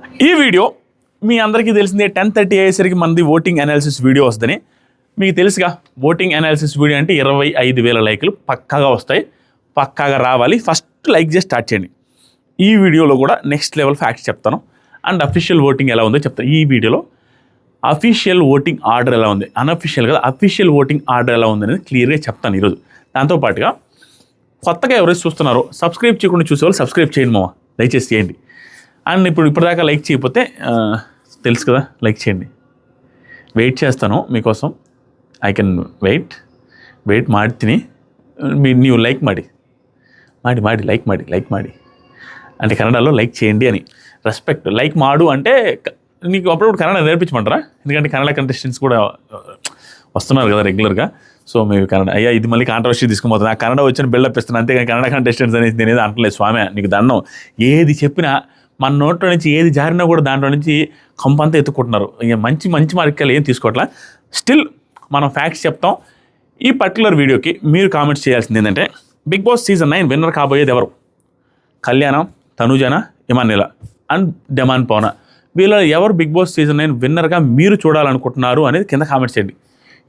ఈ వీడియో మీ అందరికీ తెలిసిందే 10:30 అయ్యేసరికి మనది ఓటింగ్ అనాలిసిస్ వీడియో వస్తుందని. మీకు తెలుసుగా ఓటింగ్ అనాలిసిస్ వీడియో అంటే 25,000 లైకులు పక్కాగా వస్తాయి, పక్కాగా రావాలి. ఫస్ట్ లైక్ చేసి స్టార్ట్ చేయండి. ఈ వీడియోలో కూడా నెక్స్ట్ లెవెల్ ఫ్యాక్ట్స్ చెప్తాను అండ్ అఫీషియల్ ఓటింగ్ ఎలా ఉందో చెప్తాను. ఈ వీడియోలో అఫీషియల్ ఓటింగ్ ఆర్డర్ ఎలా ఉంది, అన్అఫీషియల్ కదా అఫీషియల్ ఓటింగ్ ఆర్డర్ ఎలా ఉంది అనేది క్లియర్గా చెప్తాను ఈరోజు. దాంతోపాటుగా కొత్తగా ఎవరైతే చూస్తున్నారో సబ్స్క్రైబ్ చేయకుండా చూసేవాళ్ళు సబ్స్క్రైబ్ చేయండి మామ, దయచేసి చేయండి. అండ్ ఇప్పటిదాకా లైక్ చేయకపోతే తెలుసు కదా, లైక్ చేయండి. వెయిట్ చేస్తాను మీకోసం. ఐ కెన్ వెయిಟ್ ಮಾಡ್ತೀನಿ. ನೀವು ಲೈಕ್ ಮಾಡಿ ಲೈಕ್ ಮಾಡಿ అంటే కన్నడలో లైక్ చేయండి అని రెస్పెక్ట్. లైక్ మాడు అంటే నీకు అప్పుడప్పుడు కన్నడ నేర్పించమంటారా? ఎందుకంటే కన్నడ కంటెస్టెంట్స్ కూడా వస్తున్నారు కదా రెగ్యులర్గా. సో మేము కన్నడ అయ్యా ఇది మళ్ళీ కాంట్రవర్సీ తీసుకుపోతుంది. ఆ కన్నడ వచ్చిన బిల్డప్ ఇస్తున్నాను, అంతేగాని కన్నడ కంటెస్టెంట్స్ అనేది నేనేది అంటలేదు. స్వామి నీకు దండం. ఏది చెప్పినా మన నోట్లో నుంచి ఏది జారినా కూడా దాంట్లో నుంచి కంపంతా ఎత్తుకుంటున్నారు. ఇక మంచి మార్కెట్లు ఏం తీసుకోవట్లా. స్టిల్ మనం ఫ్యాక్ట్స్ చెప్తాం. ఈ పర్టికులర్ వీడియోకి మీరు కామెంట్స్ చేయాల్సింది ఏంటంటే, బిగ్ బాస్ సీజన్ 9 విన్నర్ కాబోయేది ఎవరు? కళ్యాణ, తనుజన, ఇమాన్యుల అండ్ డెమాన్ పవన. వీళ్ళ ఎవరు బిగ్ బాస్ సీజన్ 9 విన్నర్గా మీరు చూడాలనుకుంటున్నారు అనేది కింద కామెంట్స్ చేయండి.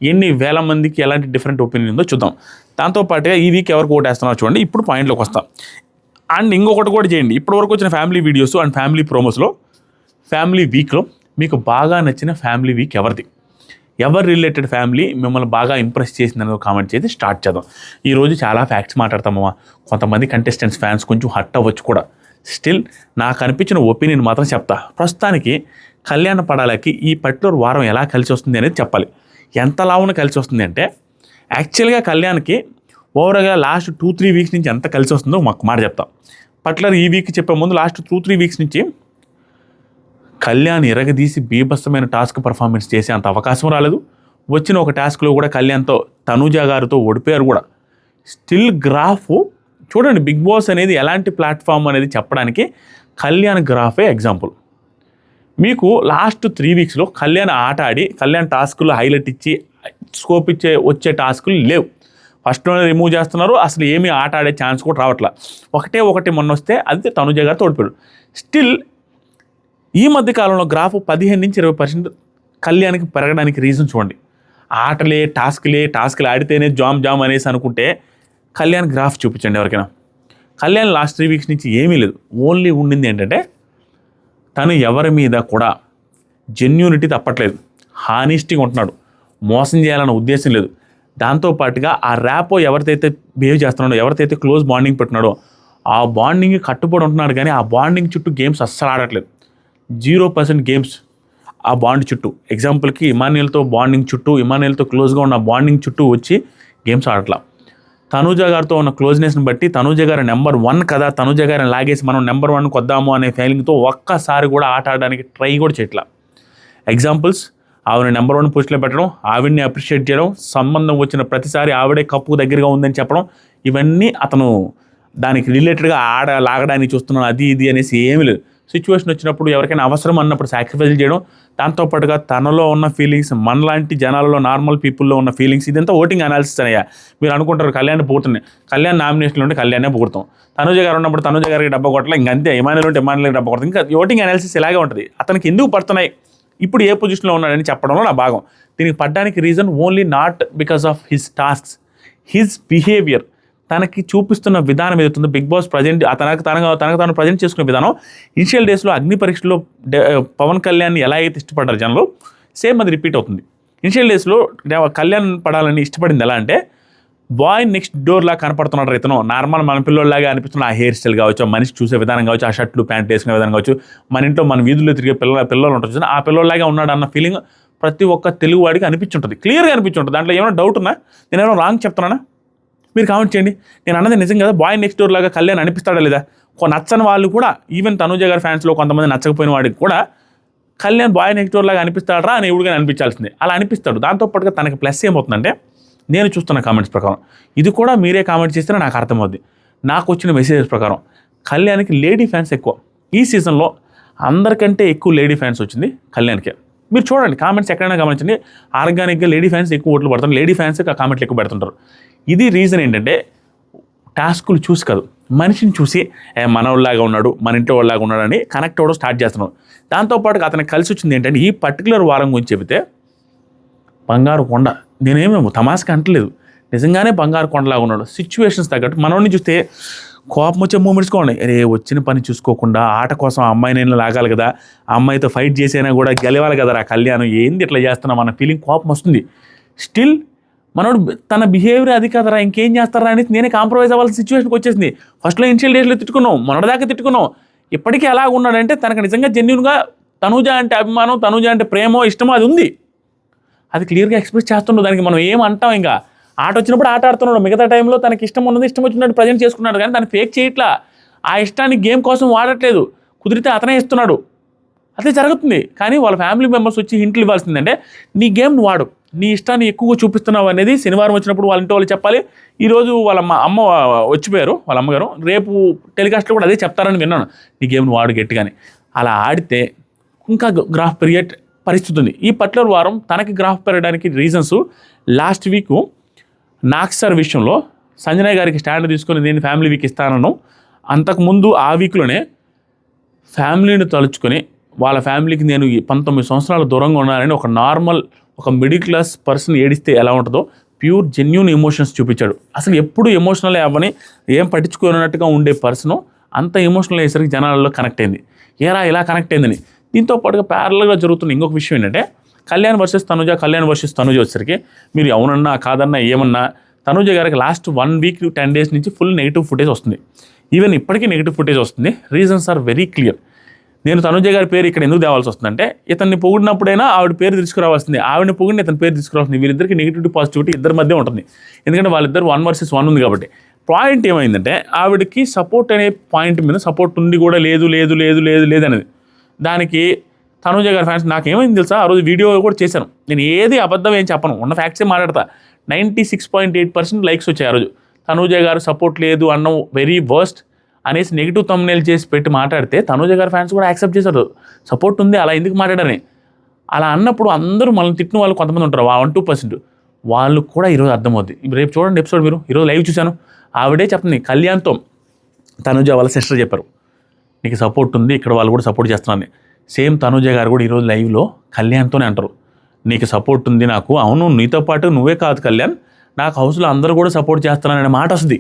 ఎన్ని వేల మందికి ఎలాంటి డిఫరెంట్ ఒపీనియన్ ఉందో చూద్దాం. దాంతోపాటుగా ఈ వీక్ ఎవరికి ఓటేస్తున్నారో చూడండి. ఇప్పుడు పాయింట్లోకి వస్తాం. అండ్ ఇంకొకటి కూడా చేయండి. ఇప్పటివరకు వచ్చిన ఫ్యామిలీ వీడియోస్ అండ్ ఫ్యామిలీ ప్రోమోస్లో ఫ్యామిలీ వీక్లో మీకు బాగా నచ్చిన ఫ్యామిలీ వీక్ ఎవరిది? ఎవరు రిలేటెడ్ ఫ్యామిలీ మిమ్మల్ని బాగా ఇంప్రెస్ చేసిందని కామెంట్ చేసి స్టార్ట్ చేద్దాం. ఈరోజు చాలా ఫ్యాక్ట్స్ మాట్లాడతామమ్మా. కొంతమంది కంటెస్టెంట్స్ ఫ్యాన్స్ కొంచెం హట్ అవ్వచ్చు కూడా. స్టిల్ నాకు అనిపించిన ఒపీనియన్ మాత్రం చెప్తా. ప్రస్తుతానికి కళ్యాణ పడాలకి ఈ పర్టికులర్ వారం ఎలా కలిసి వస్తుంది అనేది చెప్పాలి. ఎంత లావున కలిసి వస్తుంది అంటే, యాక్చువల్గా కళ్యాణ్కి ఓవరాల్గా లాస్ట్ 2-3 వీక్స్ నుంచి ఎంత కలిసి వస్తుందో మాకు మాట చెప్తాం. పర్టికులర్ ఈ వీక్ చెప్పే ముందు లాస్ట్ 2-3 వీక్స్ నుంచి కళ్యాణ్ ఎరగదీసి బీభత్సమైన టాస్క్ పర్ఫార్మెన్స్ చేసే అంత అవకాశం రాలేదు. వచ్చిన ఒక టాస్క్లో కూడా కళ్యాణ్తో తనుజ గారితో ఓడిపోయారు కూడా. స్టిల్ గ్రాఫ్ చూడండి. బిగ్ బాస్ అనేది ఎలాంటి ప్లాట్ఫామ్ అనేది చెప్పడానికి కళ్యాణ్ గ్రాఫే ఎగ్జాంపుల్. మీకు లాస్ట్ 3 వీక్స్లో కళ్యాణ్ ఆట ఆడి కళ్యాణ్ టాస్కులు హైలైట్ ఇచ్చి స్కోప్ ఇచ్చే వచ్చే టాస్కులు లేవు. ఫస్ట్లోనే రిమూవ్ చేస్తున్నారు. అసలు ఏమీ ఆట ఆడే ఛాన్స్ కూడా రావట్లా. ఒకటి మొన్న వస్తే అది తనుజ గారితో ఓడిపోయాడు. స్టిల్ ఈ మధ్య కాలంలో గ్రాఫ్ 15-20% కళ్యాణ్కి పెరగడానికి రీజన్ చూడండి. ఆటలే టాస్కులు ఆడితేనే జామ్ అనేసి అనుకుంటే కళ్యాణ్ గ్రాఫ్ చూపించండి ఎవరికైనా. కళ్యాణ్ లాస్ట్ 3 వీక్స్ నుంచి ఏమీ లేదు. ఓన్లీ ఉండింది ఏంటంటే తను ఎవరి మీద కూడా జెన్యూనిటీ తప్పట్లేదు, హానెస్టీగా ఉంటున్నాడు, మోసం చేయాలన్న ఉద్దేశం లేదు. దాంతోపాటుగా ఆ ర్యాపో ఎవరికైతే బిహేవ్ చేస్తున్నాడో, ఎవరికైతే క్లోజ్ బాండింగ్ పెట్టినాడో ఆ బాండింగ్ కట్టుబడి ఉంటున్నాడు. కానీ ఆ బాండింగ్ చుట్టూ గేమ్స్ అస్సలు ఆడట్లేదు. 0% గేమ్స్ ఆ బాండ్ చుట్టూ. ఎగ్జాంపుల్కి ఇమాన్యుల్తో బాండింగ్ చుట్టూ, ఇమాన్యుల్తో క్లోజ్గా ఉన్న బాండింగ్ చుట్టూ వచ్చి గేమ్స్ ఆడట్లా. తనుజ గారితో ఉన్న క్లోజ్నెస్ని బట్టి తనుజ గారి నెంబర్ 1 కదా, తనుజ గారిని లాగేసి మనం నెంబర్ 1 కొద్దాము అనే ఫీలింగ్తో ఒక్కసారి కూడా ఆట ఆడడానికి ట్రై కూడా చేయట్లా. ఎగ్జాంపుల్స్, ఆవిడ నెంబర్ 1 పోస్ట్లో పెట్టడం, ఆవిడ్ని అప్రిషియేట్ చేయడం, సంబంధం వచ్చిన ప్రతిసారి ఆవిడే కప్పుకు దగ్గరగా ఉందని చెప్పడం, ఇవన్నీ అతను దానికి రిలేటెడ్గా లాగడానికి చూస్తున్నాను అది ఇది అనేసి ఏమీ లేదు. సిచ్యువేషన్ వచ్చినప్పుడు ఎవరికైనా అవసరం అన్నప్పుడు సాక్రిఫైస్ చేయడం, దాంతోపాటుగా తనలో ఉన్న ఫీలింగ్స్, మనలాంటి జనాలలో నార్మల్ పీపుల్లో ఉన్న ఫీలింగ్స్, ఇదంతా ఓటింగ్ అనాలిసిస్ అయ్యా. మీరు అనుకుంటారు కళ్యాణ్ పోతున్నాయి, కళ్యాణ్ నామినేషన్లో ఉంటే కళ్యాణే పోగొడతాం, తనుజ గారు ఉన్నప్పుడు తనుజ గారికి డబ్బా కొట్టలే, ఇంకంతే, ఇమాన్యుల్ ఉంటే ఇమాన్యుల్కి డబ్బా కొడతాం. ఇంకా ఓటింగ్ అనాలిసిస్ ఇలాగే ఉంటుంది. అతనికి ఎందుకు పడుతున్నాయి, ఇప్పుడు ఏ పొజిషన్లో ఉన్నాడని చెప్పడంలో నా భాగం. దీనికి పడ్డానికి reason only not because of his tasks, his behaviour. తనకి చూపిస్తున్న విధానం ఏదవుతుందో బిగ్ బాస్ ప్రజెంట్ తనకు తాను ప్రజెంట్ చేసుకునే విధానం. ఇనిషియల్ డేస్లో అగ్ని పరీక్షలో పవన్ కళ్యాణ్ని ఎలా అయితే ఇష్టపడ్డారు జనంలో, సేమ్ అది రిపీట్ అవుతుంది. ఇనిషియల్ డేస్లో కళ్యాణ్ పడాలని ఇష్టపడింది ఎలా అంటే, బాయ్ నెక్స్ట్ డోర్లా కనపడుతున్నాడు ఇతను, నార్మల్ మన పిల్లల్లాగా అనిపిస్తున్న ఆ హెయిర్ స్టైల్ కావచ్చు, ఆ మనిషి చూసే విధానం కావచ్చు, ఆ షర్ట్లు ప్యాంట్ వేసుకునే విధానం కావచ్చు, మన ఇంట్లో మన వీధుల్లో తిరిగే పిల్లలు ఉంటుంది, ఆ పిల్లల్లాగా ఉన్నాడు అన్న ఫీలింగ్ ప్రతి ఒక్క తెలుగు వాడికి అనిపించుంటుంది, క్లియర్గా అనిపించుంటుంది. దాంట్లో ఏమైనా డౌట్ ఉన్నా, నేనేమో రాంగ్ చెప్తున్నానా? మీరు కామెంట్ చేయండి. నేను అన్నది నిజం కదా. బాయ్ నెక్స్ట్ డోర్ లాగా కళ్యాణ్ అనిపిస్తాడా లేదా? నచ్చని వాళ్ళు కూడా, ఈవెన్ తనుజ గారి ఫ్యాన్స్లో కొంతమంది నచ్చకపోయిన వాడికి కూడా కళ్యాణ్ బాయ్ నెక్స్ట్ డోర్ లాగా అనిపిస్తాడరా అని ఎవడిగా అనిపించాల్సిందే. అలా అనిపిస్తాడు. దాంతోపాటుగా తనకి ప్లస్ ఏమవుతుందంటే, నేను చూస్తున్న కామెంట్స్ ప్రకారం, ఇది కూడా మీరే కామెంట్ చేస్తేనే నాకు అర్థమవుద్ది. నాకు వచ్చిన మెసేజెస్ ప్రకారం కళ్యాణ్కి లేడీ ఫ్యాన్స్ ఎక్కువ. ఈ సీజన్లో అందరికంటే ఎక్కువ లేడీ ఫ్యాన్స్ వచ్చింది కళ్యాణ్కే. మీరు చూడండి కామెంట్స్ ఎక్కడైనా గమనించండి, ఆర్గానిక్గా లేడీ ఫ్యాన్స్ ఎక్కువ ఓట్లు పడుతున్నారు, లేడీ ఫ్యాన్స్ కామెంట్లు ఎక్కువ పెడుతుంటారు. ఇది రీజన్ ఏంటంటే టాస్కులు చూసి కాదు, మనిషిని చూసి మనోళ్ళలాగా ఉన్నాడు, మన ఇంట్లో వాళ్ళలాగా ఉన్నాడు అని కనెక్ట్ అవ్వడం స్టార్ట్ చేస్తున్నాడు. దాంతోపాటు అతనికి కలిసి వచ్చింది ఏంటంటే, ఈ పర్టికులర్ వారం గురించి చెబితే బంగారు కొండ, నేనేమో తమాస్గా అంటలేదు, నిజంగానే బంగారు కొండలాగా ఉన్నాడు. సిచ్యువేషన్స్ తగ్గట్టు మనోడిని చూస్తే కోపం వచ్చే మూమెంట్స్ కూడా ఉన్నాయి. అరే వచ్చిన పని చూసుకోకుండా ఆట కోసం ఆ అమ్మాయిని నేను లాగాలి కదా, ఆ అమ్మాయితో ఫైట్ చేసైనా కూడా గెలవాలి కదా రా కళ్యాణం, ఏంది ఇట్లా చేస్తున్నాం అన్న ఫీలింగ్ కోపం వస్తుంది. స్టిల్ మనోడు తన బిహేవియర్ అది కదరా, ఇంకేం చేస్తారా అనేది నేనే కాంప్రమైజ్ అవ్వాల్సిన సిచ్యువేషన్కి వచ్చేసింది. ఫస్ట్లో ఇనిషియల్ డేస్లో తిట్టుకున్నాం, మొన్నటిదాకా తిట్టుకున్నాం, ఇప్పటికీ ఎలా ఉన్నాడంటే తనకు నిజంగా జెన్యూన్గా తనూజ అంటే అభిమానం, తనూజ అంటే ప్రేమో ఇష్టమో అది ఉంది. అది క్లియర్గా ఎక్స్ప్రెస్ చేస్తున్నాడు. దానికి మనం ఏం అంటాం, ఇంకా ఆట వచ్చినప్పుడు ఆట ఆడుతున్నాడు, మిగతా టైంలో తనకి ఇష్టం ఉన్నది ఇష్టం వచ్చినట్టు ప్రజెంట్ చేసుకున్నాడు. కానీ తను ఫేక్ చేయట్లా, ఆ ఇష్టాన్ని గేమ్ కోసం వాడట్లేదు, కుదిరితే అతనే ఇస్తున్నాడు, అదే జరుగుతుంది. కానీ వాళ్ళ ఫ్యామిలీ మెంబర్స్ వచ్చి హింట్లు ఇవ్వాల్సిందంటే, నీ గేమ్ నువ్వు వాడు, నీ ఇష్టాన్ని ఎక్కువగా చూపిస్తున్నావు అనేది శనివారం వచ్చినప్పుడు వాళ్ళ ఇంటి వాళ్ళు చెప్పాలి. ఈరోజు వాళ్ళ అమ్మ వచ్చిపోయారు, వాళ్ళ అమ్మగారు, రేపు టెలికాస్ట్లో కూడా అదే చెప్తారని విన్నాను, నీ గేమ్ను వాడు గట్టిగాని. అలా ఆడితే ఇంకా గ్రాఫ్ పెరిగే పరిస్థితి ఉంది. ఈ పర్టికులర్ వారం తనకి గ్రాఫ్ పెరగడానికి రీజన్స్, లాస్ట్ వీక్ నాక్సర్ విషయంలో సంజయ్ గారికి స్టాండ్ తీసుకొని నేను ఫ్యామిలీ వీక్ ఇస్తానను, అంతకుముందు ఆ వీక్లోనే ఫ్యామిలీని తలుచుకొని వాళ్ళ ఫ్యామిలీకి నేను 19 సంవత్సరాల దూరంగా ఉన్నానని ఒక నార్మల్, ఒక మిడిల్ క్లాస్ పర్సన్ ఏడిస్తే ఎలా ఉంటుందో ప్యూర్ జెన్యూన్ ఎమోషన్స్ చూపించాడు. అసలు ఎప్పుడు ఎమోషనల్ అవ్వని, ఏం పట్టించుకున్నట్టుగా ఉండే పర్సను అంత ఎమోషనల్ అయ్యేసరికి జనాలలో కనెక్ట్ అయింది. ఏరా ఇలా కనెక్ట్ అయిందని. దీంతో పాటుగా ప్యారల్గా జరుగుతున్న ఇంకొక విషయం ఏంటంటే, కళ్యాణ్ వర్సెస్ తనుజ వచ్చేసరికి మీరు అవునన్నా కాదన్నా ఏమన్నా, తనుజ గారికి లాస్ట్ 1 వీక్ 10 డేస్ నుంచి ఫుల్ నెగిటివ్ ఫుటేజ్ వస్తుంది. ఈవెన్ ఇప్పటికీ నెగిటివ్ ఫుటేజ్ వస్తుంది. Reasons are very clear. నేను తనుజ గారి పేరు ఇక్కడ ఎందుకు తేవాల్సి వస్తుందంటే, ఇతన్ని పొగిడినప్పుడైనా ఆవిడ పేరు తీసుకురావాల్సింది, ఆవిడని పొగిడిన ఇతని పేరు తీసుకురావాల్సింది. వీళ్ళిద్దరికి నెగిటివిటీ పాజిటివిటీ ఇద్దరి మధ్య ఉంటుంది, ఎందుకంటే వాళ్ళిద్దరు 1 versus 1 ఉంది కాబట్టి. పాయింట్ ఏమైందంటే, ఆవిడకి సపోర్ట్ అనే పాయింట్ మీద సపోర్ట్ ఉండి కూడా లేదు అనేది. దానికి తనుజ గారి ఫ్యాన్స్ నాకేమైంది తెలుసా, ఆ రోజు వీడియో కూడా చేశాను, నేను ఏది అబద్ధం ఏం చెప్పను, ఉన్న ఫ్యాక్ట్సే మాట్లాడతా. 96.8% లైక్స్ వచ్చాయి ఆ రోజు. తనుజ గారు సపోర్ట్ లేదు అన్నం వెరీ వర్స్ట్ అనేసి నెగిటివ్ థంబ్నెయిల్ చేసి పెట్టి మాట్లాడితే తనుజ గారి ఫ్యాన్స్ కూడా యాక్సెప్ట్ చేశారు, సపోర్ట్ ఉంది, అలా ఎందుకు మాట్లాడని. అలా అన్నప్పుడు అందరూ మనల్ని తిట్టిన వాళ్ళు కొంతమంది ఉంటారు, 1-2%, వాళ్ళు కూడా ఈరోజు అర్థమవుద్ది. రేపు చూడండి ఎపిసోడ్, మీరు ఈరోజు లైవ్ చూశాను, ఆవిడే చెప్తుంది, కళ్యాణ్తో తనుజ వాళ్ళ సిస్టర్ చెప్పారు, నీకు సపోర్ట్ ఉంది, ఇక్కడ వాళ్ళు కూడా సపోర్ట్ చేస్తున్నారని. సేమ్ తనుజ గారు కూడా ఈరోజు లైవ్లో కళ్యాణ్తోనే అంటారు, నీకు సపోర్ట్ ఉంది నాకు, అవును నీతో పాటు నువ్వే కాదు కళ్యాణ్, నాకు హౌస్లో అందరూ కూడా సపోర్ట్ చేస్తున్నారనే మాట వస్తుంది.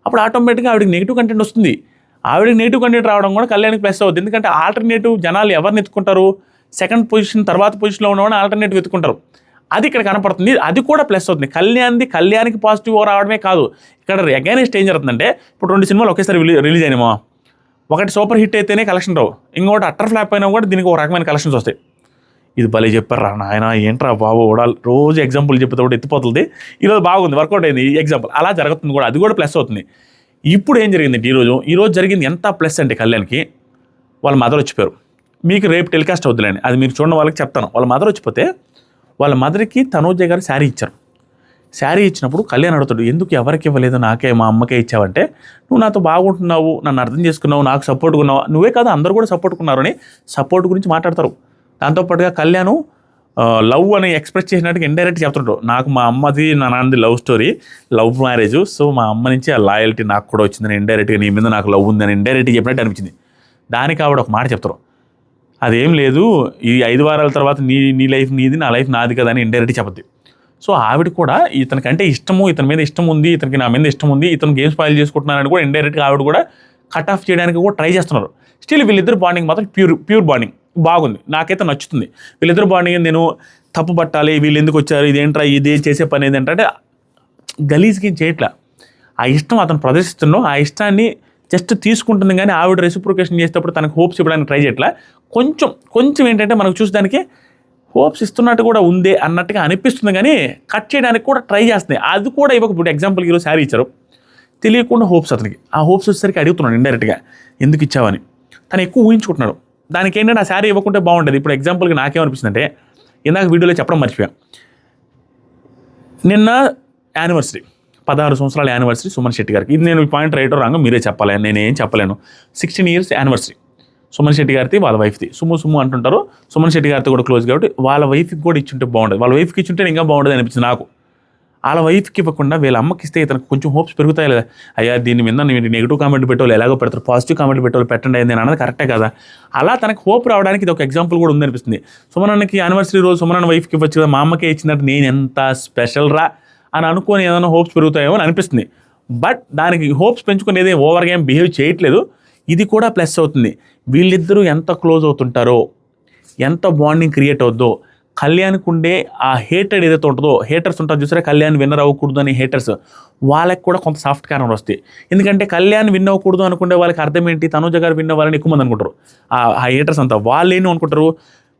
అప్పుడు ఆటోమేటిక్గా ఆవిడకి నెగిటివ్ కంటెంట్ వస్తుంది. ఆవిడకి నెగిటివ్ కంటెంట్ రావడం కూడా కళ్యాణ్కి ప్లస్ అవుతుంది. ఎందుకంటే ఆల్టర్నేటివ్ జనాలు ఎవరిని ఎత్తుకుంటారు, సెకండ్ పొజిషన్ తర్వాత పొజిషన్లో ఉన్నవాడిని ఆల్టర్నేటివ్ ఎత్తుకుంటారు. అది ఇక్కడ కనపడుతుంది, అది కూడా ప్లస్ అవుతుంది. కళ్యాణ్కి పాజిటివ్ రావడమే కాదు, ఇక్కడ అగైనెస్ట్ ఏం జరుగుతుందంటే, ఇప్పుడు 2 సినిమాలు ఒకేసారి రిలీజ్ అయినామా, ఒకటి సూపర్ హిట్ అయితేనే కలెక్షన్ రావు, ఇంకొకటి అట్టర్ ఫ్లాప్ అయినా కూడా దీనికి ఒక రకమైన కలెక్షన్స్ వస్తాయి. ఇది భలే చెప్పారా నాయన, ఏంట్రా బాబు ఓడాలి, రోజు ఎగ్జాంపుల్ చెప్తే కూడా ఎత్తిపోతుంది. ఈరోజు బాగుంది, వర్కౌట్ అయింది ఈ ఎగ్జాంపుల్, అలా జరుగుతుంది కూడా, అది కూడా ప్లస్ అవుతుంది. ఇప్పుడు ఏం జరిగింది, ఈరోజు జరిగింది ఎంత ప్లస్ అంటే, కళ్యాణ్కి వాళ్ళ మదర్ వచ్చిపోయారు. మీకు రేపు టెలికాస్ట్ అవుతుందండి, అది మీరు చూడడం వాళ్ళకి చెప్తాను. వాళ్ళ మదర్ వచ్చిపోతే వాళ్ళ మదర్కి తనూజ గారు శారీ ఇచ్చారు. శారీ ఇచ్చినప్పుడు కళ్యాణ్ అడుగుతాడు, ఎందుకు ఎవరికి ఇవ్వలేదు, నాకే మా అమ్మకే ఇచ్చావంటే, నువ్వు నాతో బాగుంటున్నావు, నన్ను అర్థం చేసుకున్నావు, నాకు సపోర్ట్గా ఉన్నావు, నువ్వే కాదు అందరూ కూడా సపోర్ట్కున్నారు అని సపోర్ట్ గురించి మాట్లాడతారు. దాంతోపాటుగా కళ్యాణ్ లవ్ అని ఎక్స్ప్రెస్ చేసినట్టుగా ఇండైరెక్ట్ చెప్తుంటాడు, నాకు మా అమ్మది నా నాన్నది love story, love marriage, so మా అమ్మ నుంచి ఆ లాయల్టీ నాకు కూడా వచ్చిందని ఇండైరెక్ట్గా, నీ మీద నాకు లవ్ ఉందని ఇండైరెక్ట్గా చెప్పినట్టు అనిపించింది. దానికి ఆవిడ ఒక మాట చెప్తారు, అదేం లేదు, ఈ 5 వారాల తర్వాత నీ లైఫ్ నీది, నా లైఫ్ నాది కదా అని ఇండైరెక్ట్గా చెప్పద్ది. సో ఆవిడ కూడా ఇతనికంటే ఇష్టము, ఇతని మీద ఇష్టం ఉంది, ఇతనికి నా మీద ఇష్టం ఉంది, ఇతను గేమ్ స్పాయిల్ చేసుకుంటున్నారని కూడా ఇండైరెక్ట్గా ఆవిడ కూడా కట్ ఆఫ్ చేయడానికి కూడా ట్రై చేస్తున్నారు. స్టిల్ వీళ్ళిద్దరు బాండింగ్ మాత్రం ప్యూర్ బాండింగ్ బాగుంది, నాకైతే నచ్చుతుంది. వీళ్ళిద్దరు బాండింగ్ నేను తప్పు పట్టాలి, వీళ్ళు ఎందుకు వచ్చారు, ఇదేంట్రా, ఇది చేసే పని ఏంటంటే గలీజ్కి చేయట్లా, ఆ ఇష్టం అతను ప్రదర్శిస్తున్నావు, ఆ ఇష్టాన్ని జస్ట్ తీసుకుంటుంది. కానీ ఆవిడ రెసిప్రొకేషన్ చేసేటప్పుడు తనకు హోప్స్ ఇవ్వడానికి ట్రై చేయట్లా, కొంచెం ఏంటంటే మనకు చూసేదానికి హోప్స్ ఇస్తున్నట్టు కూడా ఉందే అన్నట్టుగా అనిపిస్తుంది, కానీ కట్ చేయడానికి కూడా ట్రై చేస్తుంది. అది కూడా ఇవ్వకపోతే, ఎగ్జాంపుల్కి ఈరోజు శారీ ఇచ్చారు, తెలియకుండా హోప్స్ అతనికి, ఆ హోప్స్ వచ్చేసరికి అడుగుతున్నాడు ఇండైరెక్ట్గా, ఎందుకు ఇచ్చావని. తను ఎక్కువ ఊహించుకుంటున్నాడు. దానికి ఏంటంటే ఆ శారీ ఇవ్వకుంటే బాగుంటుంది. ఇప్పుడు ఎగ్జాంపుల్కి నాకేమనిపిస్తుంది అంటే, ఇందాక వీడియోలో చెప్పడం మర్చిపోయాం, నిన్న యానివర్సరీ 16 సంవత్సరాల యానివర్సరీ సుమన్ శెట్టి గారికి. ఇది నేను పాయింట్ రైటో రాంగో మీరే చెప్పాలి, నేనేం చెప్పలేను. 16 years యానివర్సరీ సుమన్ శెట్టి గారిది, వాళ్ళ వైఫ్ది. సుమ్ము అంటుంటారు, సుమన్ శెట్టి గారితో కూడా క్లోజ్ కాబట్టి వాళ్ళ వైఫ్కి కూడా ఇచ్చుంటే బాగుంటుంది, వాళ్ళ వైఫ్కి ఇచ్చుంటే ఇంకా బాగుంటుంది అనిపించింది నాకు. వాళ్ళ వైఫ్కి ఇవ్వకుండా వీళ్ళ అమ్మకి ఇస్తే ఇతనికి కొంచెం హోప్స్ పెరుగుతాయి లేదా, అయ్యా దీని మీద నేను నెగిటివ్ కామెంట్ పెట్టాలి, ఎలాగో పెడతారు, పాజిటివ్ కామెంట్ పెట్టాలి, పెట్టండి నేను అన్నది కరెక్టే కదా. అలా తనకు హోప్ రావడానికి ఇది ఒక ఎగ్జాంపుల్ కూడా ఉందనిపిస్తుంది. సుమనన్నకి యానివర్సరీ రోజు సుమనన్న వైఫ్కి ఇవ్వచ్చు కదా, మా అమ్మకే ఇచ్చినట్టు నేను ఎంత స్పెషల్ రా అని అనుకొని ఏదైనా హోప్స్ పెరుగుతాయేమో అని అనిపిస్తుంది. బట్ దానికి హోప్స్ పెంచుకునేది ఓవర్గా ఏం బిహేవ్ చేయట్లేదు. ఇది కూడా ప్లస్ అవుతుంది. వీళ్ళిద్దరూ ఎంత క్లోజ్ అవుతుంటారో, ఎంత బాండింగ్ క్రియేట్ అవుద్దో, కళ్యాణ్కి ఉండే ఆ హేటెడ్ ఏదైతే ఉంటుందో, హేటర్స్ ఉంటారు చూసారా, కళ్యాణ్ విన్నర్ అవ్వకూడదు అని హేటర్స్, వాళ్ళకి కూడా కొంత సాఫ్ట్ కార్నర్ వస్తాయి. ఎందుకంటే కళ్యాణ్ విన్ అవ్వకూడదు అనుకునే వాళ్ళకి అర్థం ఏంటి, తనుజ గారు విన్ అవ్వాలని ఎక్కువ మంది అనుకుంటారు. ఆ హేటర్స్ అంతా వాళ్ళు ఏమి అనుకుంటారు,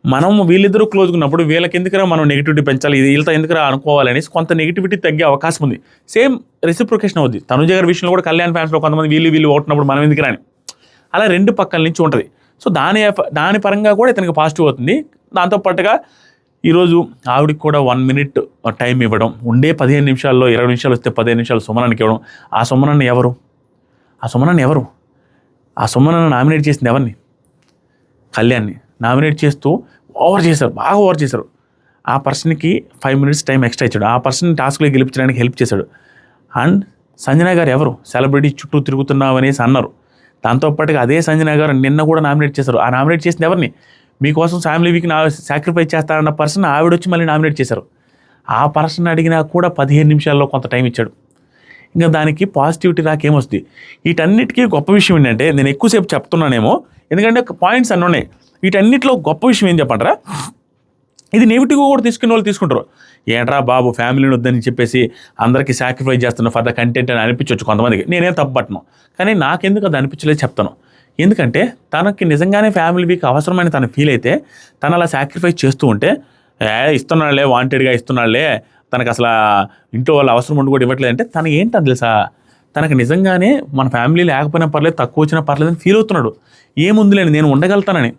మనం వీళ్ళిద్దరూ క్లోజ్గా ఉన్నప్పుడు వీళ్ళకి ఎందుకురా మనం నెగిటివిటీ పెంచాలి, ఇది వీళ్ళతో ఎందుకురా అనుకోవాలనేసి కొంత నెగిటివిటీ తగ్గే అవకాశం ఉంది. సేమ్ రెసిప్రొకేషన్ అవుద్ది. తనుజ గారి విషయంలో కూడా కళ్యాణ్ ఫ్యాన్స్లో కొంతమంది వీళ్ళు ఓటున్నప్పుడు మనం ఎందుకు రాని, అలా రెండు పక్కల నుంచి ఉంటుంది. సో దాని పరంగా కూడా ఇతనికి పాజిటివ్ అవుతుంది. దాంతోపాటుగా ఈరోజు ఆవిడకి కూడా 1 minute టైం ఇవ్వడం, ఉండే 15 నిమిషాల్లో 20 నిమిషాలు వస్తే 15 నిమిషాలు సుమనన్నకి ఇవ్వడం. ఆ సుమనన్న ఎవరు, ఆ సుమనన్న నామినేట్ చేసింది ఎవరిని, కళ్యాణ్ని నామినేట్ చేస్తూ బాగా ఓవర్ చేశారు. ఆ పర్సన్కి 5 minutes టైం ఎక్స్ట్రా ఇచ్చాడు, ఆ పర్సన్ టాస్క్లో గెలిపించడానికి హెల్ప్ చేశాడు. అండ్ సంజన గారు ఎవరు, సెలబ్రిటీ చుట్టూ తిరుగుతున్నావు అనేసి అన్నారు. దాంతోపాటుగా అదే సంజన గారు నిన్న కూడా నామినేట్ చేశారు. ఆ నామినేట్ చేసింది ఎవరిని, మీకోసం ఫ్యామిలీ వీక్ సాక్రిఫైస్ చేస్తారన్న పర్సన్ ఆవిడొచ్చి మళ్ళీ నామినేట్ చేశారు. ఆ పర్సన్ అడిగినా కూడా 15 నిమిషాల్లో కొంత టైం ఇచ్చాడు. ఇంకా దానికి పాజిటివిటీ రాకేమొస్తుంది. వీటన్నిటికీ గొప్ప విషయం ఏంటంటే, నేను ఎక్కువసేపు చెప్తున్నానేమో ఎందుకంటే పాయింట్స్ అన్నీ ఉన్నాయి. వీటన్నిటిలో గొప్ప విషయం ఏం చెప్పంటారా, ఇది నెగిటివ్గా కూడా తీసుకునే వాళ్ళు తీసుకుంటారు. ఏంట్రా బాబు ఫ్యామిలీని వద్దని చెప్పేసి అందరికీ సాక్రిఫైస్ చేస్తున్నా ఫర్ ద కంటెంట్ అని అనిపించవచ్చు కొంతమందికి. నేనేం తప్పట్ను, కానీ నాకెందుకు అది అనిపించలేదు చెప్తాను. ఎందుకంటే తనకి నిజంగానే ఫ్యామిలీ వీక్ అవసరమని తను ఫీల్ అయితే తను అలా సాక్రిఫైస్ చేస్తూ ఉంటే, ఇస్తున్నాడులే వాంటెడ్గా ఇస్తున్నాడులే, తనకు అసలు ఇంట్లో వాళ్ళు అవసరం ఉండి కూడా ఇవ్వట్లేదు అంటే తను ఏంటని తెలుసా, తనకు నిజంగానే మన ఫ్యామిలీ లేకపోయినా పర్లేదు, తక్కువ వచ్చినా పర్లేదు అని ఫీల్ అవుతున్నాడు. ఏముందిలేని నేను ఉండగలుగుతానని,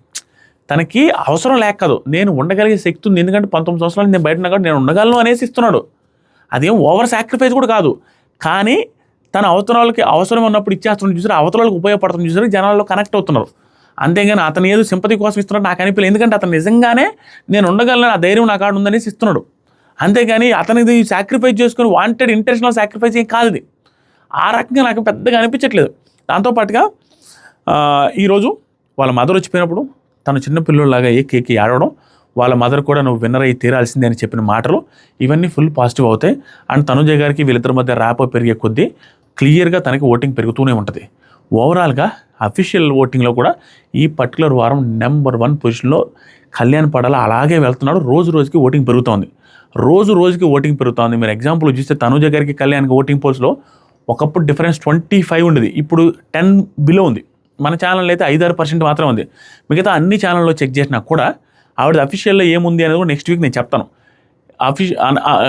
తనకి అవసరం లేక కాదు, నేను ఉండగలిగే శక్తి ఉంది, ఎందుకంటే 19 సంవత్సరాలు నేను బయట ఉన్నాడు, నేను ఉండగలను అనేసి ఇస్తున్నాడు. అదేం ఓవర్ సాక్రిఫైస్ కూడా కాదు, కానీ తన అవతరాలకి అవసరం ఉన్నప్పుడు ఇచ్చేస్తున్న చూసారు, అవతరాలకు ఉపయోగపడుతున్న చూసారు, జనాల్లో కనెక్ట్ అవుతున్నారు. అంతేగాని అతను ఏదో సింపతి కోసం ఇస్తున్నాడు నాకు అనిపించలేదు. ఎందుకంటే అతను నిజంగానే నేను ఉండగలను, ఆ ధైర్యం నా కాడ ఉందనేసి ఇస్తున్నాడు. అంతేగాని అతనిది సాక్రిఫైస్ చేసుకుని వాంటెడ్ ఇంటెన్షనల్ సాక్రిఫైస్ ఏం కాదు ఇది. ఆ రకంగా నాకు పెద్దగా అనిపించట్లేదు. దాంతోపాటుగా ఈరోజు వాళ్ళ మదర్ వచ్చిపోయినప్పుడు తను చిన్న పిల్లలాగా ఏకేకి ఆడవడం, వాళ్ళ మదర్ కూడా నువ్వు విన్నర్ అయ్యి తీరాల్సిందే అని చెప్పిన మాటలు, ఇవన్నీ ఫుల్ పాజిటివ్ అవుతాయి. అండ్ తనుజ గారికి వీళ్ళిద్దరి మధ్య ర్యాప్ పెరిగే కొద్దీ క్లియర్గా తనకి ఓటింగ్ పెరుగుతూనే ఉంటుంది. ఓవరాల్గా అఫీషియల్ ఓటింగ్లో కూడా ఈ పర్టికులర్ వారం నెంబర్ 1 పొజిషన్లో కళ్యాణ్ పడాల అలాగే వెళ్తున్నాడు. రోజు రోజుకి ఓటింగ్ పెరుగుతోంది. మీరు ఎగ్జాంపుల్ చూస్తే తనుజ గారికి కళ్యాణ్కి ఓటింగ్ పోల్స్లో ఒకప్పుడు డిఫరెన్స్ 25 ఉండేది, ఇప్పుడు 10 బిలో ఉంది. మన ఛానల్ అయితే 5-6% మాత్రమే ఉంది. మిగతా అన్ని ఛానల్లో చెక్ చేసినా కూడా ఆవిడ అఫీషియల్లో ఏముంది అనేది కూడా నెక్స్ట్ వీక్ నేను చెప్తాను.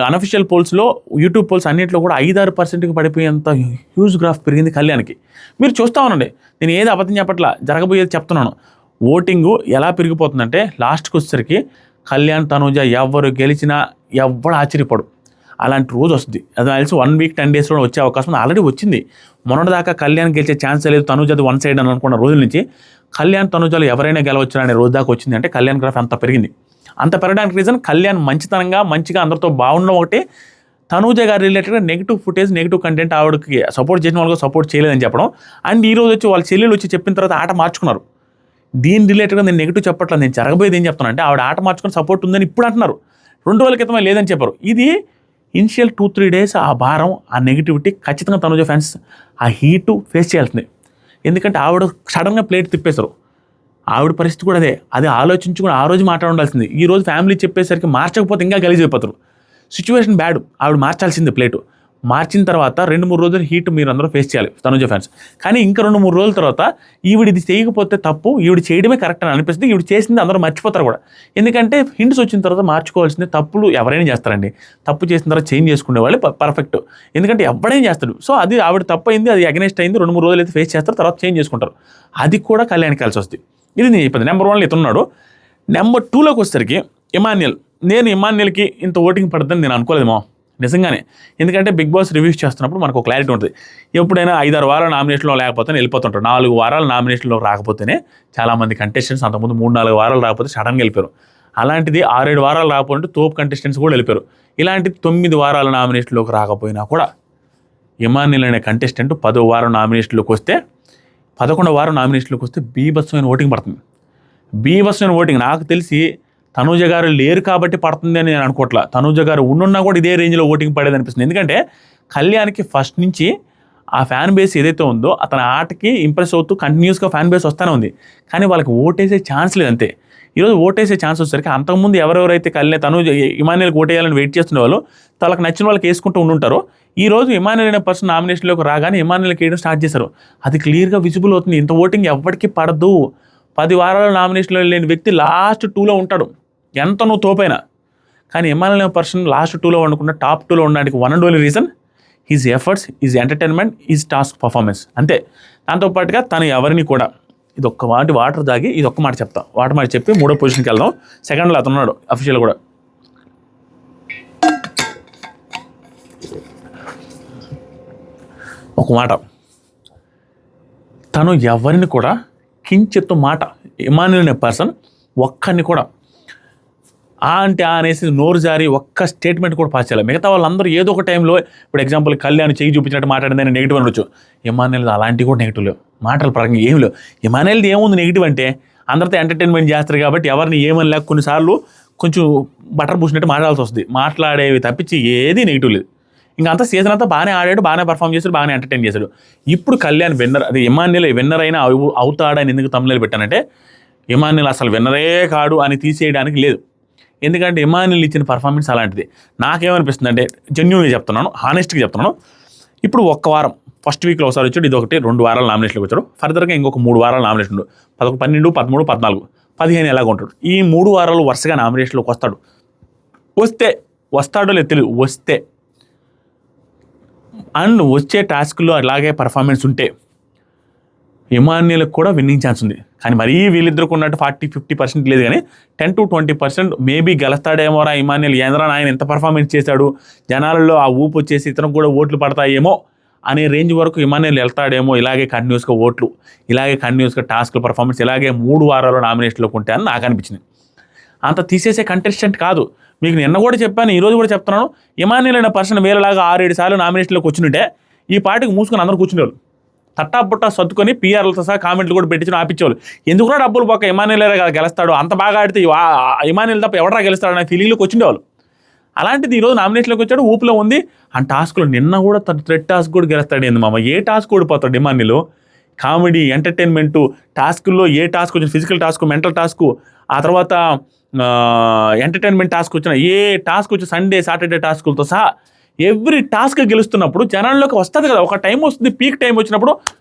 అన్అఫీషియల్ పోల్స్లో, యూట్యూబ్ పోల్స్ అన్నింటిలో కూడా 5-6%కి పడిపోయేంత హ్యూజ్ గ్రాఫ్ పెరిగింది కళ్యాణ్కి. మీరు చూస్తూ ఉండండి, నేను ఏది అబద్ధం చెప్పట్లా, జరగబోయేది చెప్తున్నాను. ఓటింగు ఎలా పెరిగిపోతుందంటే లాస్ట్కి వచ్చేసరికి కళ్యాణ్ తనుజ ఎవరు గెలిచినా ఎవడు ఆశ్చర్యపడు, అలాంటి రోజు వస్తుంది. అది తెలిసి 1 week 10 days కూడా వచ్చే అవకాశం ఆల్రెడీ వచ్చింది. మొన్నటిదాకా కళ్యాణ్ గెలిచే ఛాన్స్ లేదు, తనుజది 1 side అని అనుకున్న రోజుల నుంచి కళ్యాణ్ తనుజలు ఎవరైనా గెలవచ్చు అనే రోజు దాకా వచ్చింది. అంటే కళ్యాణ్ గ్రాఫ్ అంత పెరిగింది. అంత పెరగడానికి రీజన్ కళ్యాణ్ మంచిగా అందరితో బాగుండడం ఒకటి, తనుజ గారి రిలేటెడ్గా నెగిటివ్ ఫుటేజ్, నెగిటివ్ కంటెంట్ ఆవిడకి సపోర్ట్ చేసిన వాళ్ళకి సపోర్ట్ చేయలేదని చెప్పడం. అండ్ ఈ రోజు వచ్చి వాళ్ళ చెల్లెలు వచ్చి చెప్పిన తర్వాత ఆట మార్చుకున్నారు. దీని రిలేటెడ్గా నేను నెగిటివ్ చెప్పట్లేదు, నేను జరగబోయేది ఏం చెప్తాను అంటే ఆవిడ ఆట మార్చుకుని సపోర్ట్ ఉందని ఇప్పుడు అంటున్నారు. 2 రోజుల క్రితమే లేదని చెప్పారు. ఇది ఇనిషియల్ 2-3 days ఆ భారం, ఆ నెగిటివిటీ ఖచ్చితంగా తనుజ ఫ్యాన్స్ ఆ హీటు ఫేస్ చేయాల్సిందే. ఎందుకంటే ఆవిడ సడన్గా ప్లేట్ తిప్పేశారు. ఆవిడ పరిస్థితి కూడా అది ఆలోచించుకుని ఆ రోజు మాట్లాడాల్సింది. ఈ రోజు ఫ్యామిలీ చెప్పేసరికి మార్చకపోతే ఇంకా గలీజ్ అయిపోతారు. సిచ్యువేషన్ బ్యాడ్, ఆవిడ మార్చాల్సింది ప్లేటు. మార్చిన తర్వాత 2-3 రోజులు హీట్ మీరు అందరూ ఫేస్ చేయాలి తనుజ ఫ్యాన్స్. కానీ ఇంకా 2-3 రోజుల తర్వాత ఈవిడిది చేయకపోతే తప్పు, ఈవిడ చేయడమే కరెక్ట్ అని అనిపిస్తుంది. ఈవిడ చేసింది అందరూ మర్చిపోతారు కూడా. ఎందుకంటే హింట్స్ వచ్చిన తర్వాత మార్చుకోవాల్సింది. తప్పులు ఎవరైనా చేస్తారండి, తప్పు చేసిన తర్వాత చేంజ్ చేసుకునే వాళ్ళు పర్ఫెక్ట్. ఎందుకంటే ఎవడైనా చేస్తాడు. సో అది ఆవిడ తప్పు అయింది, అది అగెనెస్ట్ అయింది, 2-3 రోజులు అయితే ఫేస్ చేస్తారు, తర్వాత చేంజ్ చేసుకుంటారు. అది కూడా కళ్యాణ్కి కలిసి వస్తుంది. ఇది నేను చెప్పేది. నెంబర్ 1 ఇతనున్నాడు. నెంబర్ 2లోకి వచ్చేసరికి ఇమాన్యుయల్. నేను ఇమాన్యుయల్కి ఇంత ఓటింగ్ పడుతుందని నేను అనుకోలేదేమో నిజంగానే. ఎందుకంటే బిగ్ బాస్ రివ్యూస్ చేస్తున్నప్పుడు మనకు క్లారిటీ ఉంటుంది. ఎప్పుడైనా 5-6 వారాల నామినేషన్లో లేకపోతే వెళ్ళిపోతుంటారు. 4 వారాల నామినేషన్లో రాకపోతేనే చాలామంది కంటెస్టెంట్స్ అంతకుముందు 3-4 వారాలు రాకపోతే సడన్గా వెళ్ళిపోయారు. అలాంటిది 6-7 వారాలు రాకపోతే తోపు కంటెస్టెంట్స్ కూడా వెళ్ళిపోయారు. ఇలాంటి 9 వారాల నామినేషన్లోకి రాకపోయినా కూడా ఇమాన్యుల్ అనే కంటెస్టెంట్ 10వ వారం నామినేషన్లోకి వస్తే 11వ వారం నామినేషన్లోకి వస్తే బీభత్సమైన ఓటింగ్ పడుతుంది. బీభత్సమైన ఓటింగ్ నాకు తెలిసి తనూజ గారు లేరు కాబట్టి పడుతుంది అని నేను అనుకోవట్లా. తనూజ గారు ఉండున్నా కూడా ఇదే రేంజ్లో ఓటింగ్ పడేది అనిపిస్తుంది. ఎందుకంటే కళ్యాణ్కి ఫస్ట్ నుంచి ఆ ఫ్యాన్ బేస్ ఏదైతే ఉందో అతని ఆటకి ఇంప్రెస్ అవుతూ కంటిన్యూస్గా ఫ్యాన్ బేస్ వస్తూనే ఉంది. కానీ వాళ్ళకి ఓటేసే ఛాన్స్ లేదు అంతే. ఈరోజు ఓటేసే ఛాన్స్ వచ్చేసరికి అంతకుముందు ఎవరెవరైతే తనూజ ఇమాన్యుల్కి ఓటేయాలని వెయిట్ చేస్తున్న వాళ్ళు వాళ్ళకి నచ్చిన వాళ్ళకి వేసుకుంటూ ఉండుంటారు. ఈరోజు ఇమాన్యుల్ అనే పర్సన్ నామినేషన్లోకి రాగానే ఇమాన్యుల్కి వేయడం స్టార్ట్ చేశారు. అది క్లియర్గా విజిబుల్ అవుతుంది. ఇంత ఓటింగ్ ఎవరికి పడదు. 10 వారాల నామినేషన్లో లేని వ్యక్తి లాస్ట్ 2లో ఉంటాడు, ఎంత నువ్వు తోపైనా. కానీ ఇమాన్యుల్ అనే పర్సన్ లాస్ట్ 2లో ఉండకుండా టాప్ 2లో ఉండడానికి one and only reason his efforts, his entertainment, his task performance అంతే. దాంతోపాటుగా తను ఎవరిని కూడా ఇది ఒక్క వాటర్ తాగి ఇది ఒక్క మాట చెప్తా, వాటర్ మాట చెప్పి 3వ పొజిషన్కి వెళ్దాం. సెకండ్లో అతను ఉన్నాడు అఫీషియల్ కూడా. ఒక మాట, తను ఎవరిని కూడా కించెత్తు మాట ఇమాన్యుల్ అనే పర్సన్ ఒక్కరిని కూడా అంటే అనేసి నోరు జారి ఒక్క స్టేట్మెంట్ కూడా పాస్ చేయాలి. మిగతా వాళ్ళందరూ ఏదో ఒక టైంలో ఇప్పుడు ఎగ్జాంపుల్ కళ్యాణ్ చెయ్యి చూపించినట్టు మాట్లాడిందని నెగిటివ్ అనొచ్చు. ఇమాన్యుల్ అలాంటివి కూడా నెగిటివ్ లేవు, మాటల పరంగా ఏమి లేవు. ఇమాన్యుల్ది ఏముంది నెగిటివ్ అంటే అందరితో ఎంటర్టైన్మెంట్ చేస్తారు కాబట్టి ఎవరిని ఏమని లేక కొన్నిసార్లు కొంచెం బటర్ పూసినట్టు మాట్లాడాల్సి వస్తుంది. మాట్లాడేవి తప్పించి ఏది నెగిటివ్ లేదు. ఇంకా అంతా సీజన్ అంతా బాగానే ఆడాడు, బాగానే పర్ఫామ్ చేశాడు, బాగానే ఎంటర్టైన్ చేశాడు. ఇప్పుడు కళ్యాణ్ విన్నర్, అది ఇమాన్యుల్ విన్నర్ అయినా అవుతాడని ఎందుకు తమిళలో పెట్టానంటే ఇమాన్యుల్ అసలు విన్నరే కాడు అని తీసేయడానికి లేదు. ఎందుకంటే ఇమాన్యుల్ ఇచ్చిన పర్ఫార్మెన్స్ అలాంటిది. నాకేమనిపిస్తుంది అంటే జెన్యూన్గా చెప్తున్నాను, హానెస్ట్గా చెప్తున్నాను. ఇప్పుడు ఒక్క వారం ఫస్ట్ వీక్లో ఒకసారి వచ్చాడు, ఇది ఒకటి 2 వారాల నామినేషన్కి వచ్చాడు. ఫర్దర్గా ఇంకొక 3 వారాల నామినేషన్ 12, 13, 14, 15 ఎలాగ ఉంటాడు. ఈ 3 వారాలు వరుసగా నామినేషన్లోకి వస్తాడో లేదు తెలియదు, వస్తే అండ్ వచ్చే టాస్క్లో అలాగే పర్ఫార్మెన్స్ ఉంటే ఇమాన్యుల్కి కూడా విన్నింగ్ ఛాన్స్ ఉంది. కానీ మరీ వీళ్ళిద్దరికి ఉన్నట్టు 40-50% లేదు, కానీ 10-20% మేబీ గెలుస్తాడేమోరా ఇమాన్యుల్, ఏంద్రా ఆయన ఎంత పర్ఫార్మెన్స్ చేశాడు, జనాలలో ఆ ఊపు వచ్చేసి ఇతనికి కూడా ఓట్లు పడతాయేమో అనే రేంజ్ వరకు ఇమాన్యుల్ వెళ్తాడేమో. ఇలాగే కంటిన్యూస్గా ఓట్లు, ఇలాగే కంటిన్యూస్గా టాస్క్ల పర్ఫార్మెన్స్ ఇలాగే 3 వారాలు నామినేషన్లోకి ఉంటాయని నాకు అనిపించింది. అంత తీసేసే కంటెస్టెంట్ కాదు. మీకు నిన్న కూడా చెప్పాను, ఈరోజు కూడా చెప్తున్నాను. ఇమాన్యుల్ అనే పర్సన్ వేరేలాగా 6-7 సార్లు నామినేషన్లోకి వచ్చినుంటే ఈ పార్టీకి మూసుకొని అందరూ కూర్చునేవాళ్ళు, తట్టాపుట్టా సర్దుకొని పీఆర్లతో సహా కామెంట్లు కూడా పెట్టించి ఆపించేవాళ్ళు. ఎందుకు కూడా డబ్బులు పోక ఇమాన్యుల్ గెలుస్తాడు, అంత బాగా ఆడితే ఇమాన్యుల్ తప్ప ఎవడరా గెలుస్తాడు అనే ఫీలింగ్లోకి వచ్చిండేవాళ్ళు. అలాంటిది ఈరోజు నామినేషన్లోకి వచ్చాడు, ఊపులో ఉంది. ఆ టాస్క్లో నిన్న కూడా థ్రెడ్ టాస్క్ కూడా గెలుస్తాడు. ఏంది మామ, ఏ టాస్క్ ఓడిపోతాడు ఇమాన్యుల్? కామెడీ, ఎంటర్టైన్మెంటు టాస్కుల్లో ఏ టాస్క్ వచ్చిన, ఫిజికల్ టాస్క్, మెంటల్ టాస్క్, ఆ తర్వాత ఎంటర్టైన్మెంట్ టాస్క్ వచ్చిన, ఏ టాస్క్ వచ్చి సండే సాటర్డే టాస్కులతో సహా ఎవ్రీ టాస్క్ గెలుస్తున్నప్పుడు జనాల్లోకి వస్తుంది కదా, ఒక టైం వస్తుంది, పీక్ టైం వచ్చినప్పుడు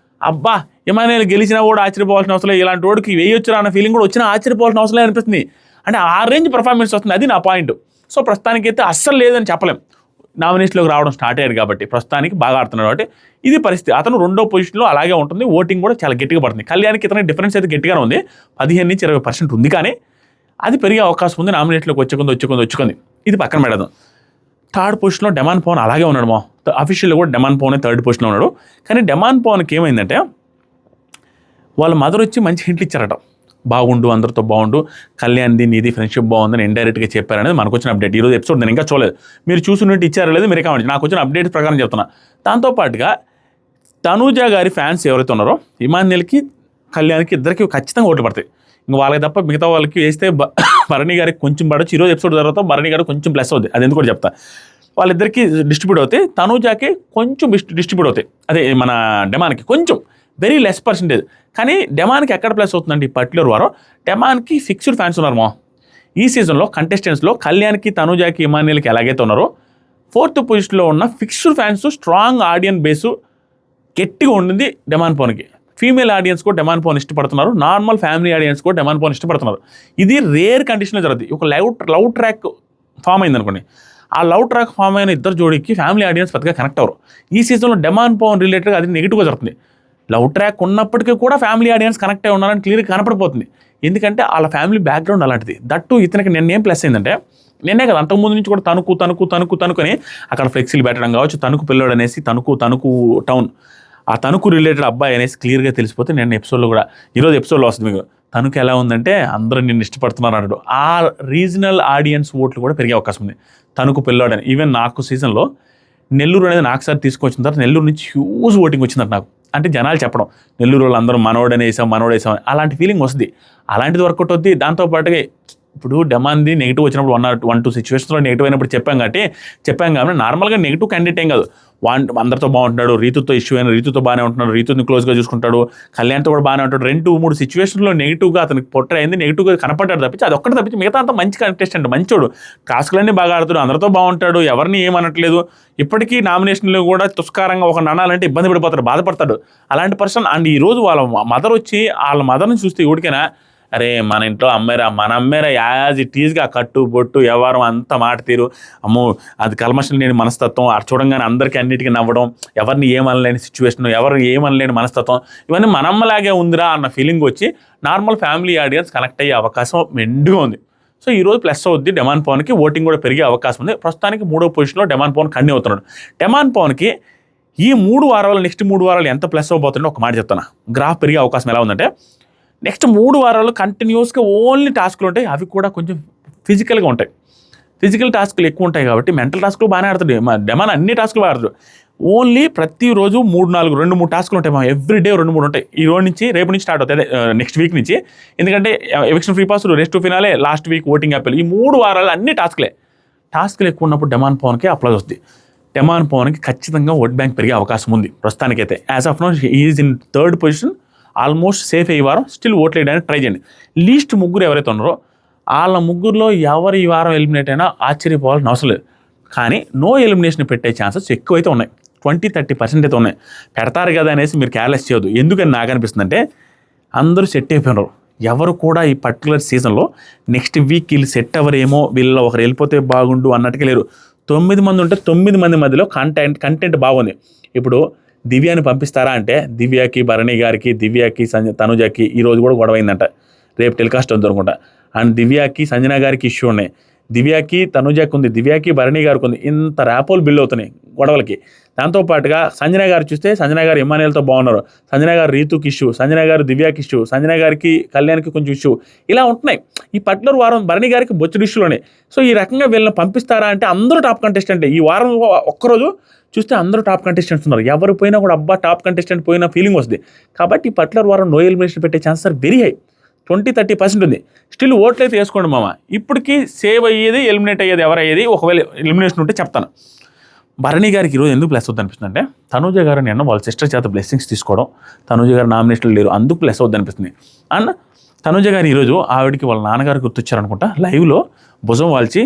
అబ్బా ఇమాన్యుల్ గెలిచినా కూడా ఆశ్చర్యపోవాల్సిన అవసరం లేదు, ఇలాంటి వాడికి వేయొచ్చురా అన్న ఫీలింగ్ కూడా వచ్చినా ఆశ్చర్యపోవాల్సిన అవసరం లేదు అనిపిస్తుంది. అంటే ఆ రేంజ్ పర్ఫార్మెన్స్ వస్తుంది, అది నా పాయింట్. సో ప్రస్తుతానికైతే అస్సలు లేదని చెప్పలేం. నామినేషన్లోకి రావడం స్టార్ట్ అయ్యారు కాబట్టి ప్రస్తుతానికి బాగా ఆడుతున్నాడు కాబట్టి ఇది పరిస్థితి. అతను 2వ పొజిషన్లో అలాగే ఉంటుంది. ఓటింగ్ కూడా చాలా గట్టిగా పడుతుంది. కళ్యాణ్కి ఇతనికి డిఫరెన్స్ అయితే గట్టిగానే ఉంది, 15-20% ఉంది. కానీ అది పెరిగే అవకాశం ఉంది నామినేషన్లోకి వచ్చుకుంది. ఇది పక్కన పెడదాం. 3rd పొజిషన్లో డెమాన్ పవన్ అలాగే ఉన్నాడు. అఫీషియల్లో కూడా డెమాన్ పవన్ 3rd పొజిషన్లో ఉన్నాడు. కానీ డెమాన్ పవన్కి ఏమైందంటే వాళ్ళ మదర్ వచ్చి మంచి హింట్లు ఇచ్చారట, బాగుండు, అందరితో బాగుండు, కళ్యాణ్ది నీది ఫ్రెండ్షిప్ బాగుందని ఇండైరెక్ట్గా చెప్పారనేది మనకు వచ్చిన అప్డేట్. ఈరోజు ఎపిసోడ్ నేను ఇంకా చూడలేదు, మీరు చూసినట్టు ఇచ్చారో లేదు మీరు కావాలి, నాకు వచ్చిన అప్డేట్స్ ప్రకారం చెప్తున్నా. దాంతోపాటుగా తనూజ గారి ఫ్యాన్స్ ఎవరైతే ఉన్నారో ఇమాన్యుల్కి కళ్యాణ్కి ఇద్దరికి ఖచ్చితంగా ఓట్లు పడతాయి. ఇంకా వాళ్ళకి తప్ప మిగతా వాళ్ళకి వేస్తే భరణి గారికి కొంచెం పడవచ్చు. ఈరోజు ఎపిసోడ్ తర్వాత భరణి గారికి కొంచెం ప్లస్ అవుతుంది, అది ఎందుకు కూడా చెప్తా. వాళ్ళిద్దరికి డిస్ట్రిబ్యూట్ అవుతాయి, తనూజాకి కొంచెం డిస్ట్రిబ్యూట్ అవుతాయి. అదే మన డెమాన్కి కొంచెం వెరీ లెస్ పర్సెంటేజ్. కానీ డెమాన్కి ఎక్కడ ప్లస్ అవుతుందండి ఈ పర్టికులర్ వారం? డెమాన్కి ఫిక్స్డ్ ఫ్యాన్స్ ఉన్నారు మా ఈ సీజన్లో కంటెస్టెంట్స్లో. కళ్యాణ్కి, తనూజాకి, ఇమాన్యుల్కి ఎలాగైతే ఉన్నారో 4th పొజిషన్లో ఉన్న fixed fans, strong audience base గట్టిగా ఉండింది డెమాన్ పవన్కి. ఫీమేల్ ఆడియన్స్ కూడా డెమాన్ పవన్ ఇష్టపడుతున్నారు, నార్మల్ ఫ్యామిలీ ఆడియన్స్ కూడా డెమాన్ పవన్ ఇష్టపడుతున్నారు. ఇది రేర్ కండిషన్లో జరుగుతుంది. ఒక లవ్ ట్రాక్ ఫామ్ అయింది అనుకోండి, ఆ లవ్ ట్రాక్ ఫామ్ అయిన ఇద్దరు జోడీకి ఫ్యామిలీ ఆడియన్స్ పెద్దగా కనెక్ట్ అవ్వరు. ఈ సీజన్లో డెమాన్ పవన్ రిలేటెడ్గా అది నెగిటివ్గా జరుగుతుంది. లవ్ ట్రాక్ ఉన్నప్పటికీ కూడా ఫ్యామిలీ ఆడియన్స్ కనెక్ట్ అయి ఉన్నారని క్లియర్గా కనపడిపోతుంది. ఎందుకంటే వాళ్ళ ఫ్యామిలీ బ్యాక్గ్రౌండ్ అలాంటిది. దట్టు ఇతనికి నిన్నేం ప్లస్ అయిందంటే, నిన్నే కదా అంతకుముందు నుంచి కూడా తణుకుని అక్కడ ఫ్లెక్సీలు పెట్టడం కావచ్చు, తణుకు పిల్లోడు అనేసి తణుకు టౌన్, ఆ తణుకు రిలేటెడ్ అబ్బాయి అనేసి క్లియర్గా తెలిసిపోతే నిన్న ఎపిసోడ్లో కూడా, ఈరోజు ఎపిసోడ్లో వస్తుంది మీకు తనకు ఎలా ఉందంటే అందరూ నిన్ను ఇష్టపడుతున్నారు అన్నాడు. ఆ రీజనల్ ఆడియన్స్ ఓట్లు కూడా పెరిగే అవకాశం ఉంది. తనకు పిల్లాడని ఈవెన్ నాకు సీజన్లో నెల్లూరు అనేది నాకు సార్ తీసుకొచ్చిన తర్వాత నెల్లూరు నుంచి హ్యూజ్ ఓటింగ్ వచ్చిందంట నాకు. అంటే జనాలు చెప్పడం నెల్లూరు వాళ్ళు అందరూ మనోడని వేసాం అలాంటి ఫీలింగ్ వస్తుంది. అలాంటిది వర్కౌట్ అవుద్ది. దాంతోపాటుగా ఇప్పుడు డెమాన్ది నెగిటివ్ వచ్చినప్పుడు 1 or 2 సిచ్యువేషన్స్లో నెగిటివ్ అయినప్పుడు చెప్పాం కాబట్టి నార్మల్గా నెగిటివ్ క్యాండిడేట్ ఏం కాదు. అందరితో బాగుంటున్నాడు, రీతుతో ఇష్యూ అయిన రీతుతో బాగానే ఉంటున్నాడు, రీతుని క్లోజ్గా చూసుకుంటాడు, కళ్యాణ్తో కూడా బాగానే ఉంటాడు. 2-3 సిచ్యువేషన్లో నెగిటివ్గా అతనికి పొట్టర్ అయింది, నెగిటివ్గా కనపడ్డాడు తప్పించి అది ఒక్కటి తప్పించి మిగతా అంతా మంచి కంటెస్టెంట్, మంచోడు, టాస్క్లన్నీ బాగా ఆడుతాడు, అందరితో బాగుంటాడు, ఎవరిని ఏమనట్లేదు. ఇప్పటికీ నామినేషన్లో కూడా తుస్కారంగా ఒక నానాలంటే ఇబ్బంది పడిపోతాడు, బాధపడతాడు అలాంటి పర్సన్. అండ్ ఈరోజు వాళ్ళ మదర్ వచ్చి వాళ్ళ మదర్ని చూస్తే ఎవరికైనా అరే మన ఇంట్లో మన అమ్మేరా యాజ్ ఇట్ ఈజ్గా కట్టు బొట్టు వ్యవహారం అంతా మాట తీరు, అమ్మో అది కల్మషం లేని మనస్తత్వం, చూడంగానే అందరికీ అన్నిటికీ నవ్వడం, ఎవరిని ఏమనలేని సిచ్యువేషన్, ఎవరు ఏమనలేని మనస్తత్వం, ఇవన్నీ మనమ్మలాగే ఉందిరా అన్న ఫీలింగ్ వచ్చి నార్మల్ ఫ్యామిలీ ఆడియన్స్ కనెక్ట్ అయ్యే అవకాశం మెండుగా ఉంది. సో ఈరోజు ప్లస్ అవుద్ది. డెమాన్ పవన్కి ఓటింగ్ కూడా పెరిగే అవకాశం ఉంది. ప్రస్తుతానికి 3వ పొజిషన్లో డెమాన్ పవన్ కంటిన్యూ అవుతున్నాడు. డెమాన్ పవన్కి ఈ 3 వారాలు నెక్స్ట్ 3 వారాలు ఎంత ప్లస్ అవ్వబోతుందో ఒక మాట చెప్తాను. గ్రాఫ్ పెరిగే అవకాశం ఎలా ఉందంటే నెక్స్ట్ 3 వారాలు కంటిన్యూస్గా ఓన్లీ టాస్క్లు ఉంటాయి. అవి కూడా కొంచెం ఫిజికల్గా ఉంటాయి. ఫిజికల్ టాస్క్లు ఎక్కువ ఉంటాయి కాబట్టి మెంటల్ టాస్క్లు బాగానే ఆడుతుంది. డెమాన్ అన్ని టాస్క్లు బాగా ఆడుతుంది. ఓన్లీ ప్రతిరోజు 2 టాస్క్లు ఉంటాయి. ఎవ్రీ డే 2-3 ఉంటాయి. ఈ రోజు నుంచి రేపు నుంచి స్టార్ట్ అవుతాయి, నెక్స్ట్ వీక్ నుంచి. ఎందుకంటే eviction free pass, rest to finale, last week voting Apple, ఈ 3 వారాలు అన్ని టాస్క్లు ఎక్కువ ఉన్నప్పుడు డెమాన్ పవన్కి అప్లై వస్తుంది. డెమాన్ పవన్కి ఖచ్చితంగా ఓట్ బ్యాంక్ పెరిగే అవకాశం ఉంది. ప్రస్తుతానికైతే as of now is in 3rd position, almost safe అయ్యే వారం. స్టిల్ ఓట్లు వేయడానికి ట్రై చేయండి. లీస్ట్ 3 ఎవరైతే ఉన్నారో వాళ్ళ 3లో ఎవరు ఈ వారం ఎలిమినేట్ అయినా ఆశ్చర్యపోవాల్సిన అవసరం లేదు. కానీ నో ఎలిమినేషన్ పెట్టే ఛాన్సెస్ ఎక్కువైతే ఉన్నాయి. 20-30% అయితే ఉన్నాయి. పెడతారు కదా అనేసి మీరు కేర్లెస్ చేయొద్దు. ఎందుకని నాకు అనిపిస్తుంది అంటే అందరూ సెట్ అయిపోయినారు. ఎవరు కూడా ఈ పర్టికులర్ సీజన్లో నెక్స్ట్ వీక్ వీళ్ళు సెట్ అవ్వరేమో, వీళ్ళలో ఒకరు వెళ్ళిపోతే బాగుండు అన్నట్టుగా లేరు. 9 మంది ఉంటే 9 మంది మధ్యలో కంటెంట్ బాగుంది. ఇప్పుడు దివ్యాని పంపిస్తారా అంటే దివ్యకి, భరణి గారికి, దివ్యకి, తనుజకి ఈరోజు కూడా గొడవ అయిందంట. రేపు టెలికాస్ట్ అవుతుంది అనుకుంటా. అండ్ దివ్యకి, సంజన గారికి ఇష్యూ ఉన్నాయి. దివ్యకి, తనుజకి ఉంది, దివ్యకి, భరణి గారికి ఉంది. ఇంత ర్యాపోలు బిల్డ్ అవుతున్నాయి గొడవలకి. దాంతోపాటుగా సంజన గారు చూస్తే సంజన గారు ఇమానియల్తో బాగున్నారు, సంజన గారు రీతుకి ఇష్యూ, సంజన గారు దివ్యకి ఇష్యూ, సంజన గారికి కళ్యాణ్కి కొంచెం ఇష్యూ, ఇలా ఉంటున్నాయి. ఈ పర్టికులర్ వారం భరణి గారికి బొచ్చుడు ఇష్యూలోనే. సో ఈ రకంగా వీళ్ళని పంపిస్తారా అంటే అందరూ టాప్ కంటెస్టెంట్. ఈ వారం ఒక్కరోజు చూస్తే అందరూ టాప్ కంటెస్టెంట్స్ ఉన్నారు. ఎవరు పోయినా కూడా అబ్బా టాప్ కంటెస్టెంట్ పోయిన ఫీలింగ్ వస్తుంది. కాబట్టి ఈ పర్టికులర్ వారం నో ఎలిమినేషన్ పెట్టే ఛాన్సెస్ ఆర్ వెరీ హై. 20-30% ఉంది. స్టిల్ ఓట్లు అయితే వేసుకోండి మామ. ఇప్పటికీ సేవ్ అయ్యేది, ఎలిమినేట్ అయ్యేది ఎవరయ్యేది ఒకవేళ ఎలిమినేషన్ ఉంటే చెప్తాను. భరణి గారికి ఈరోజు ఎందుకు ప్లస్ అవుద్ది అనిపిస్తుంది అంటే తనూజ గారు నిన్న వాళ్ళ సిస్టర్ చేత బ్లెస్సింగ్స్ తీసుకోవడం, తనూజ గారు నామినేషన్లు లేరు, అందుకు ప్లస్ అవుద్ది అనిపిస్తుంది. అండ్ తనూజ గారు ఈరోజు ఆవిడకి వాళ్ళ నాన్నగారు గుర్తొచ్చారనుకుంటా. లైవ్లో భుజం వాల్చి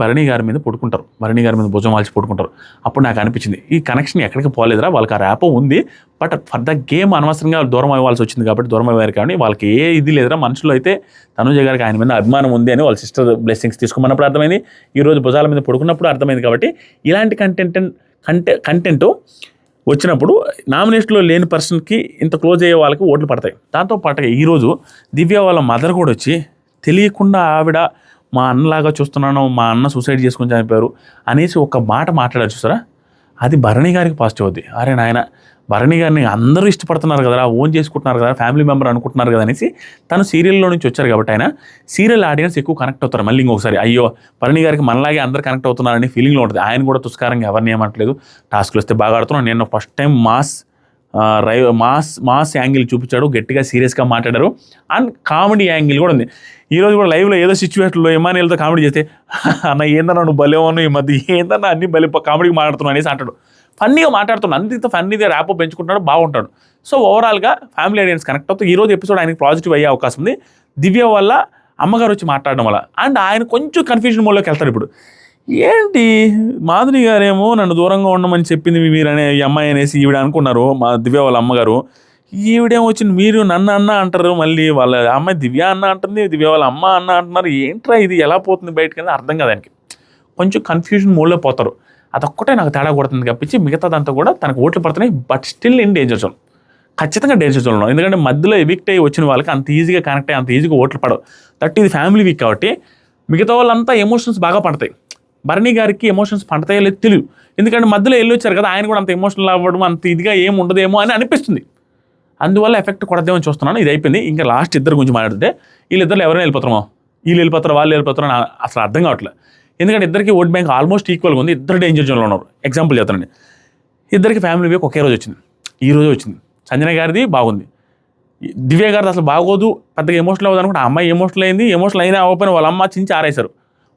భరణి గారి మీద పడుకుంటారు, భరణి గారి మీద భుజం వాల్చి పడుకుంటారు. అప్పుడు నాకు అనిపించింది ఈ కనెక్షన్ ఎక్కడికి పోలేదురా, వాళ్ళకి ఆ ర్యాపో ఉంది. బట్ ఫర్ ద గేమ్ అనవసరంగా దూరం అవ్వాల్సి వచ్చింది కాబట్టి దూరం అయ్యారు. కానీ వాళ్ళకి ఏ ఇది లేదురా, మనుషులు అయితే తనూజ గారికి ఆయన మీద అభిమానం ఉంది అని వాళ్ళ సిస్టర్ బ్లెస్సింగ్స్ తీసుకోమన్నప్పుడు అర్థమైంది. ఈరోజు భుజాల మీద పడుకున్నప్పుడు అర్థమైంది. కాబట్టి ఇలాంటి కంటెంట్ వచ్చినప్పుడు నామినేషన్లో లేని పర్సన్కి ఇంత క్లోజ్ అయ్యే వాళ్ళకి ఓట్లు పడతాయి. దాంతోపాటుగా ఈరోజు దివ్య వాళ్ళ మదర్ కూడా వచ్చి తెలియకుండా ఆవిడ మా అన్నలాగా చూస్తున్నాను, మా అన్న సూసైడ్ చేసుకుని చనిపోయారు అనేసి ఒక మాట మాట్లాడారు చూసారా, అది భరణి గారికి పాజిటివ్ అవుద్ది. అరే నాయన భరణి గారిని అందరూ ఇష్టపడుతున్నారు కదరా, ఓన్ చేసుకుంటున్నారు కదా, ఫ్యామిలీ మెంబర్ అనుకుంటున్నారు కదా అనేసి తను సీరియల్లో నుంచి వచ్చారు కాబట్టి ఆయన సీరియల్ ఆడియన్స్ ఎక్కువ కనెక్ట్ అవుతారు. మళ్ళీ ఇంకొకసారి అయ్యో భరణి గారికి మనలాగే అందరు కనెక్ట్ అవుతున్నారని ఫీలింగ్లో ఉంటుంది. ఆయన కూడా తుస్కారంగా ఎవరిని ఏమంటలేదు, టాస్క్లు వస్తే బాగా ఆడుతున్నాను. నేను ఫస్ట్ టైం మాస్ యాంగిల్ చూపించాడు, గట్టిగా సీరియస్గా మాట్లాడారు. అండ్ కామెడీ యాంగిల్ కూడా ఉంది. ఈరోజు కూడా లైవ్లో ఏదో సిచ్యువేషన్లో ఇమానియల్తో కామెడీ చేస్తే అన్న ఏందన్నా నువ్వు భలేవను, ఈ మధ్య ఏందన్నా అన్ని భలే కామెడీకి మాట్లాడుతున్నావు అనేసి అంటాడు. ఫన్నీగా మాట్లాడుతున్నాడు, అంత ఫన్నీగా ర్యాప్ పెంచుకుంటాడు, బాగుంటాడు. సో ఓవరాల్గా ఫ్యామిలీ ఆడియన్స్ కనెక్ట్ అవుతాయి. ఈరోజు ఎపిసోడ్ ఆయనకి పాజిటివ్ అయ్యే అవకాశం ఉంది దివ్య వల్ల, అమ్మగారు వచ్చి మాట్లాడడం వల్ల. అండ్ ఆయన కొంచెం కన్ఫ్యూజన్ మోడ్లోకి వెళ్తారు. ఇప్పుడు ఏంటి మాధురి గారేమో నన్ను దూరంగా ఉండమని చెప్పింది మీరనే ఈ అమ్మాయి అనేసి ఈవిడ అనుకున్నారు, మా దివ్య వాళ్ళ అమ్మగారు. ఈవిడేమో వచ్చింది మీరు నన్ను అన్న అంటారు, మళ్ళీ వాళ్ళ అమ్మాయి దివ్య అన్న అంటుంది, దివ్య వాళ్ళ అమ్మ అన్న అంటున్నారు. ఏంట్రా ఇది ఎలా పోతుంది బయటకి అర్థం కాదు. దానికి కొంచెం కన్ఫ్యూజన్ మోడ్లో పోతారు. అదొక్కటే నాకు తేడా కొడుతుంది తప్పించి మిగతాదంతా కూడా తనకు ఓట్లు పడుతున్నాయి. But still in danger zone, ఖచ్చితంగా డేంజర్ జోన్లో. ఎందుకంటే మధ్యలో ఎవిక్ట్ అయ్యి వచ్చిన వాళ్ళకి అంత ఈజీగా కనెక్ట్ అయ్యి అంత ఈజీగా ఓట్లు పడవు. దట్ ఇది ఫ్యామిలీ వీక్ కాబట్టి మిగతా వాళ్ళంతా ఎమోషన్స్ బాగా పడతాయి. భరణి గారికి ఎమోషన్స్ పండతాయో లేదు తెలియదు, ఎందుకంటే మధ్యలో వెళ్ళి వచ్చారు కదా, ఆయన కూడా అంత ఎమోషనల్ అవ్వడం అంత ఇదిగా ఏమి ఉండదేమో అని అనిపిస్తుంది. అందువల్ల ఎఫెక్ట్ కొడదేమని చూస్తున్నాను. ఇది అయిపోయింది. ఇంకా లాస్ట్ ఇద్దరు గురించి మాట్లాడితే వీళ్ళిద్దరు ఎవరైనా వెళ్ళిపోతామో, వీళ్ళు వెళ్ళిపోతారు వాళ్ళు వెళ్ళిపోతారు అసలు అర్థం కావట్లేదు. ఎందుకంటే ఇద్దరికి ఓట్ బ్యాంక్ ఆల్మోస్ట్ ఈక్వల్గా ఉంది. ఇద్దరు డేంజర్ జోన్లో ఉన్నారు. ఎగ్జాంపుల్ చెప్తానండి. ఇద్దరికి ఫ్యామిలీ వీక్ ఒకే రోజు వచ్చింది. ఈ రోజు వచ్చింది. సంజన గారిది బాగుంది, దివ్య గారిది అసలు బాగోదు, పెద్దగా ఎమోషనల్ అవ్వదు అనుకుంటే ఆ అమ్మాయి ఎమోషనల్ అయింది. ఎమోషనల్ అయినా అవ్వకపోయినా వాళ్ళ అమ్మ చించి ఆరేశారు.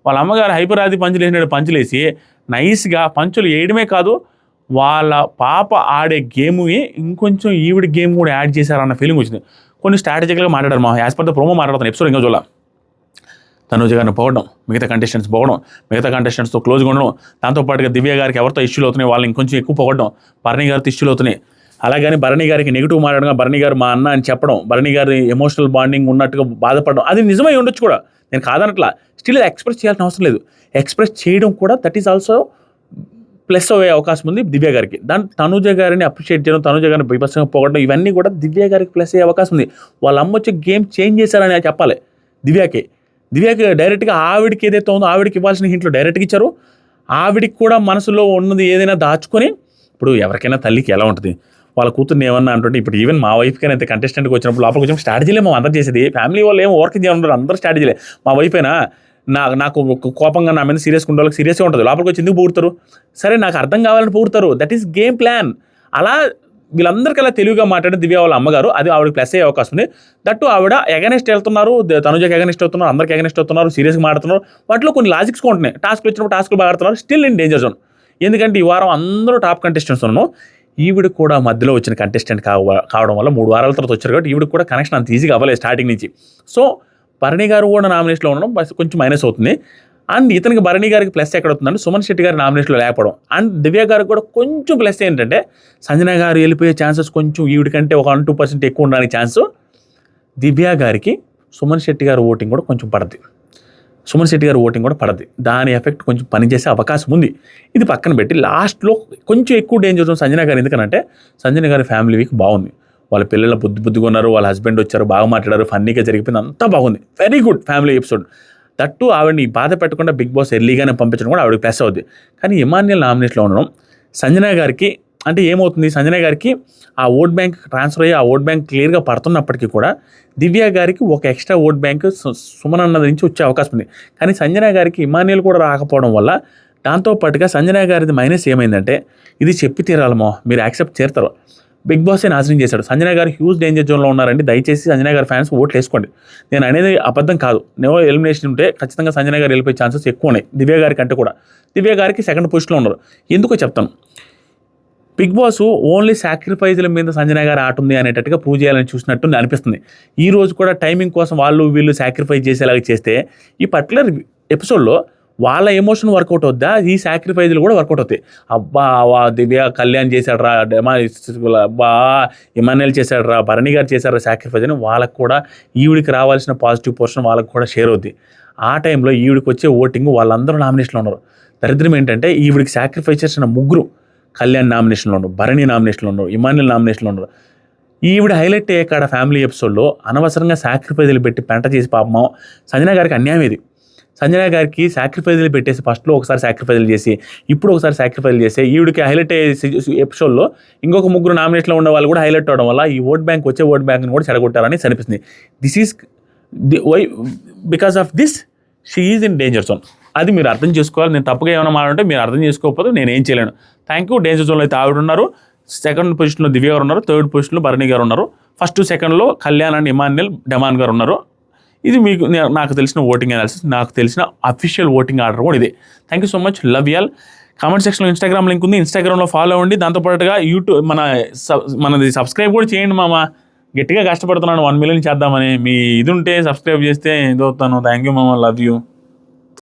వాళ్ళ అమ్మగారు హైపర్ ఆది పంచులు వేసినాడు. పంచులు వేసి నైస్గా పంచులు వేయడమే కాదు, వాళ్ళ పాప ఆడే గేమ్ని ఇంకొంచెం ఈవిడ గేమ్ కూడా యాడ్ చేశారన్న ఫీలింగ్ వచ్చింది. కొన్ని స్ట్రాటజికల్గా మాట్లాడారు. మా యాజ్ పర్ ద ప్రోమో మాట్లాడుతాను ఎపిసోడ్ ఇంకా చూడాలి. తనూజ గారిని పోవడం, మిగతా కంటెస్టెంట్స్ పోవడం, మిగతా కంటెస్టెంట్స్తో క్లోజ్గా ఉండడం, దాంతోపాటుగా దివ్య గారికి ఎవరితో ఇష్యూలు అవుతున్నాయి వాళ్ళని ఇంకొంచెం ఎక్కువ పోవడం, భరణి గారితో ఇష్యూలు అవుతున్నాయి. అలాగని భరణి గారికి నెగిటివ్ మాట్లాడడం, భరణి గారు మా అన్న అని చెప్పడం, భరణి గారి ఎమోషనల్ బాండింగ్ ఉన్నట్టుగా బాధపడడం, అది నిజమై ఉండొచ్చు కూడా, నేను కాదనట్లా. స్టిల్ ఎక్స్ప్రెస్ చేయాల్సిన అవసరం లేదు. ఎక్స్ప్రెస్ చేయడం కూడా దట్ ఈస్ ఆల్సో ప్లస్ అయ్యే అవకాశం ఉంది దివ్య గారికి. దాని తనూజ గారిని అప్రిషియేట్ చేయడం, తనూజ గారిని బీభత్సంగా పోగొట్టడం, ఇవన్నీ కూడా దివ్య గారికి ప్లస్ అయ్యే అవకాశం ఉంది. వాళ్ళ అమ్మ వచ్చి గేమ్ చేంజ్ చేశారని చెప్పాలి దివ్యకి డైరెక్ట్గా ఆవిడికి ఏదైతే ఉందో ఆవిడికి ఇవ్వాల్సిన హింట్లు డైరెక్ట్గా ఇచ్చారు. ఆవిడికి కూడా మనసులో ఉన్నది ఏదైనా దాచుకొని, ఇప్పుడు ఎవరికైనా తల్లికి ఎలా ఉంటుంది, వాళ్ళ కూతుర్ని ఏమన్నా అంటుంటే, ఇప్పుడు ఈవెన్ మా వైఫ్కైనా అయితే కంటెస్టెంట్కి వచ్చినప్పుడు లోపలికి వచ్చిన స్ట్రాటజీలే మేము అందరూ చేసేది. ఫ్యామిలీ వాళ్ళు ఏమో వర్క్ చేయడం అందరూ స్ట్రాటజీలే. మా వైఫ్ అయినా నాకు కోపంగా నా మీద సీరియస్గా ఉండే వాళ్ళకి సీరియస్గా ఉంటుంది. లోపలికి వచ్చి ఎందుకు పొగుడతారు, సరే నాకు అర్థం కావాలని పొగుడతారు. That is game plan. అలా వీళ్ళందరికీ అలా తెలివిగా మాట్లాడే దివ్య వాళ్ళ అమ్మగారు, అది ఆవిడకి ప్లస్ అయ్యే అవకాశం ఉంది. దట్టు ఆవిడ ఎగనెస్ట్ వెళ్తున్నారు, తనుజకి ఎగనెస్ట్ అవుతున్నారు, అందరికి ఎగనెస్ట్ అవుతున్నారు, సీరియస్గా మాట్లాడుతున్నారు. వాటిలో కొన్ని లాజిక్స్ ఉంటున్నాయి. టాస్క్లు వచ్చినప్పుడు టాస్క్లు బాగా ఆడుతున్నారు. Still in danger zone. ఎందుకంటే ఈ వారం అందరూ టాప్ కంటెస్టెంట్స్ ఉన్నాను. ఈవిడ కూడా మధ్యలో వచ్చిన కంటెస్టెంట్ కావడం వల్ల 3 వారాల తర్వాత వచ్చారు కాబట్టి ఈవిడ కూడా కనెక్షన్ అంత ఈజీగా అవ్వలేదు స్టార్టింగ్ నుంచి. సో భరణి గారు కూడా నామినేషన్లో ఉండడం కొంచెం మైనస్ అవుతుంది. అండ్ ఇతనికి భరణి గారికి ప్లస్ ఎక్కడ అవుతుందంటే సుమన్ శెట్టి గారి నామినేషన్లో లేకపోవడం. అండ్ దివ్య గారికి కూడా కొంచెం ప్లస్ ఏంటంటే సంజన గారు వెళ్ళిపోయే ఛాన్సెస్ కొంచెం ఈవిడ కంటే ఒక 1-2% ఎక్కువ ఉండడానికి ఛాన్స్. దివ్య గారికి సుమన్ శెట్టి గారి ఓటింగ్ కూడా కొంచెం పడద్ది. దాని ఎఫెక్ట్ కొంచెం పనిచేసే అవకాశం ఉంది. ఇది పక్కన పెట్టి లాస్ట్లో కొంచెం ఎక్కువ డేంజర్ ఉంది సంజన గారు. ఎందుకంటే సంజన గారి ఫ్యామిలీ వీక్ బాగుంది. వాళ్ళ పిల్లల బుద్ధిగా ఉన్నారు, వాళ్ళ హస్బెండ్ వచ్చారు, బాగా మాట్లాడారు, ఫన్నీగా జరిగిపోయింది, అంతా బాగుంది. Very good family episode. That ఆవిడని బాధ పెట్టకుండా బిగ్ బాస్ ఎర్లీగానే పంపించడం కూడా ఆవిడకి ప్లస్ అవుద్ది. కానీ ఇమాన్యుయల్ నామినేషన్లో ఉండడం సంజన గారికి అంటే ఏమవుతుంది, సంజన గారికి ఆ ఓట్ బ్యాంక్ ట్రాన్స్ఫర్ అయ్యి ఆ ఓట్ బ్యాంక్ క్లియర్గా పడుతున్నప్పటికీ కూడా దివ్య గారికి ఒక ఎక్స్ట్రా ఓట్ బ్యాంక్ సుమన్ అన్నది నుంచి వచ్చే అవకాశం ఉంది. కానీ సంజన గారికి ఇమాన్యుయల్ కూడా రాకపోవడం వల్ల దాంతోపాటుగా సంజన గారిది మైనస్ ఏమైందంటే, ఇది చెప్పి తీరాలమో మీరు యాక్సెప్ట్ చేస్తారు, బిగ్ బాసే నాశనం చేశాడు. సంజన గారు హ్యూజ్ డేంజర్ జోన్లో ఉన్నారండి. దయచేసి సంజన గారి ఫ్యాన్స్ ఓట్లు వేసుకోండి. నేను అనేది అబద్ధం కాదు. నో ఎలిమినేషన్ ఉంటే ఖచ్చితంగా సంజన గారు వెళ్ళిపోయే ఛాన్సెస్ ఎక్కువ ఉన్నాయి దివ్య గారి కంటే కూడా. దివ్య గారికి సెకండ్ పొజిషన్లో ఉన్నారు. ఎందుకో చెప్తాను. బిగ్ బాస్ ఓన్లీ సాక్రిఫైజ్ల మీద సంజన గారు ఆట ఉంది అనేటట్టుగా ప్రూవ్ చేయాలని చూసినట్టు అనిపిస్తుంది. ఈ రోజు కూడా టైమింగ్ కోసం వాళ్ళు వీళ్ళు సాక్రిఫైస్ చేసేలాగా చేస్తే ఈ పర్టికులర్ ఎపిసోడ్లో వాళ్ళ ఎమోషన్ వర్కౌట్ అవుద్దా, ఈ సాక్రిఫైజ్లు కూడా వర్కౌట్ అవుతాయి. అబ్బా దివ్య కళ్యాణ్ చేశాడు రా, అబ్బా ఇమాన్యుయల్ చేశాడు రా, భరణి గారు చేశారు సాక్రిఫైజ్ అని వాళ్ళకు కూడా ఈవిడికి రావాల్సిన పాజిటివ్ పోర్షన్ వాళ్ళకు కూడా షేర్ అవుద్ది. ఆ టైంలో ఈవిడికి వచ్చే ఓటింగ్ వాళ్ళందరూ నామినేషన్లో ఉన్నారు. దరిద్రం ఏంటంటే ఈవిడికి సాక్రిఫైస్ చేసిన ముగ్గురు కళ్యాణ్ నామినేషన్లో ఉన్నారు, భరణి నామినేషన్లో ఉన్నారు, ఇమాన్యుయల్ నామినేషన్లో ఉన్నారు. ఈవిడ హైలైట్ అయ్యే కాడ ఫ్యామిలీ ఎపిసోడ్లో అనవసరంగా సాక్రిఫైజులు పెట్టి పెంట చేసి పాపం సంజన గారికి అన్యాయం ఇది. సంజన గారికి సాక్రిఫైజులు పెట్టేసి ఫస్ట్లో ఒకసారి సాక్రిఫైజులు చేసి ఇప్పుడు ఒకసారి సాక్రిఫైజులు చేసి ఈవిడికి హైలైట్ అయ్యే ఎపిసోడ్లో ఇంకొక ముగ్గురు నామినేషన్లో ఉన్న వాళ్ళు కూడా హైలైట్ అవ్వడం వల్ల ఈ ఓట్ బ్యాంక్ వచ్చే ఓట్ బ్యాంక్ని కూడా చెడగొట్టారని అనిపిస్తుంది. This is why because of this she is in danger zone. అది మీరు అర్థం చేసుకోవాలి. నేను తప్పుగా ఏమైనా మాట్లాడితే మీరు అర్థం చేసుకోకపోతే నేను ఏం చేయలేను. Thank you. డేంజర్ జోన్లో అయితే ఆవిడ ఉన్నారు, సెకండ్ పొజిషన్లో దివ్య గారు ఉన్నారు, థర్డ్ పొజిషన్లో భరణి గారు ఉన్నారు, ఫస్ట్ సెకండ్లో కళ్యాణ్ అండ్ ఇమాన్యుయల్ డెమాన్ గారు ఉన్నారు. ఇది మీకు నాకు తెలిసిన ఓటింగ్ అనాలిసిస్, నాకు తెలిసిన అఫీషియల్ ఓటింగ్ ఆర్డర్ కూడా ఇదే. Thank you so much. Love y'all. Comment సెక్షన్లో ఇన్స్టాగ్రామ్ లింక్ ఉంది, ఇన్స్టాగ్రామ్లో ఫాలో అవ్వండి. దాంతోపాటుగా యూట్యూబ్ మనది సబ్స్క్రైబ్ కూడా చేయండి మామ. గట్టిగా కష్టపడుతున్నాను 1 million చేద్దామని. మీ ఇది ఉంటే సబ్స్క్రైబ్ చేస్తే ఇది అవుతాను. థ్యాంక్ యూ మామ. Love you.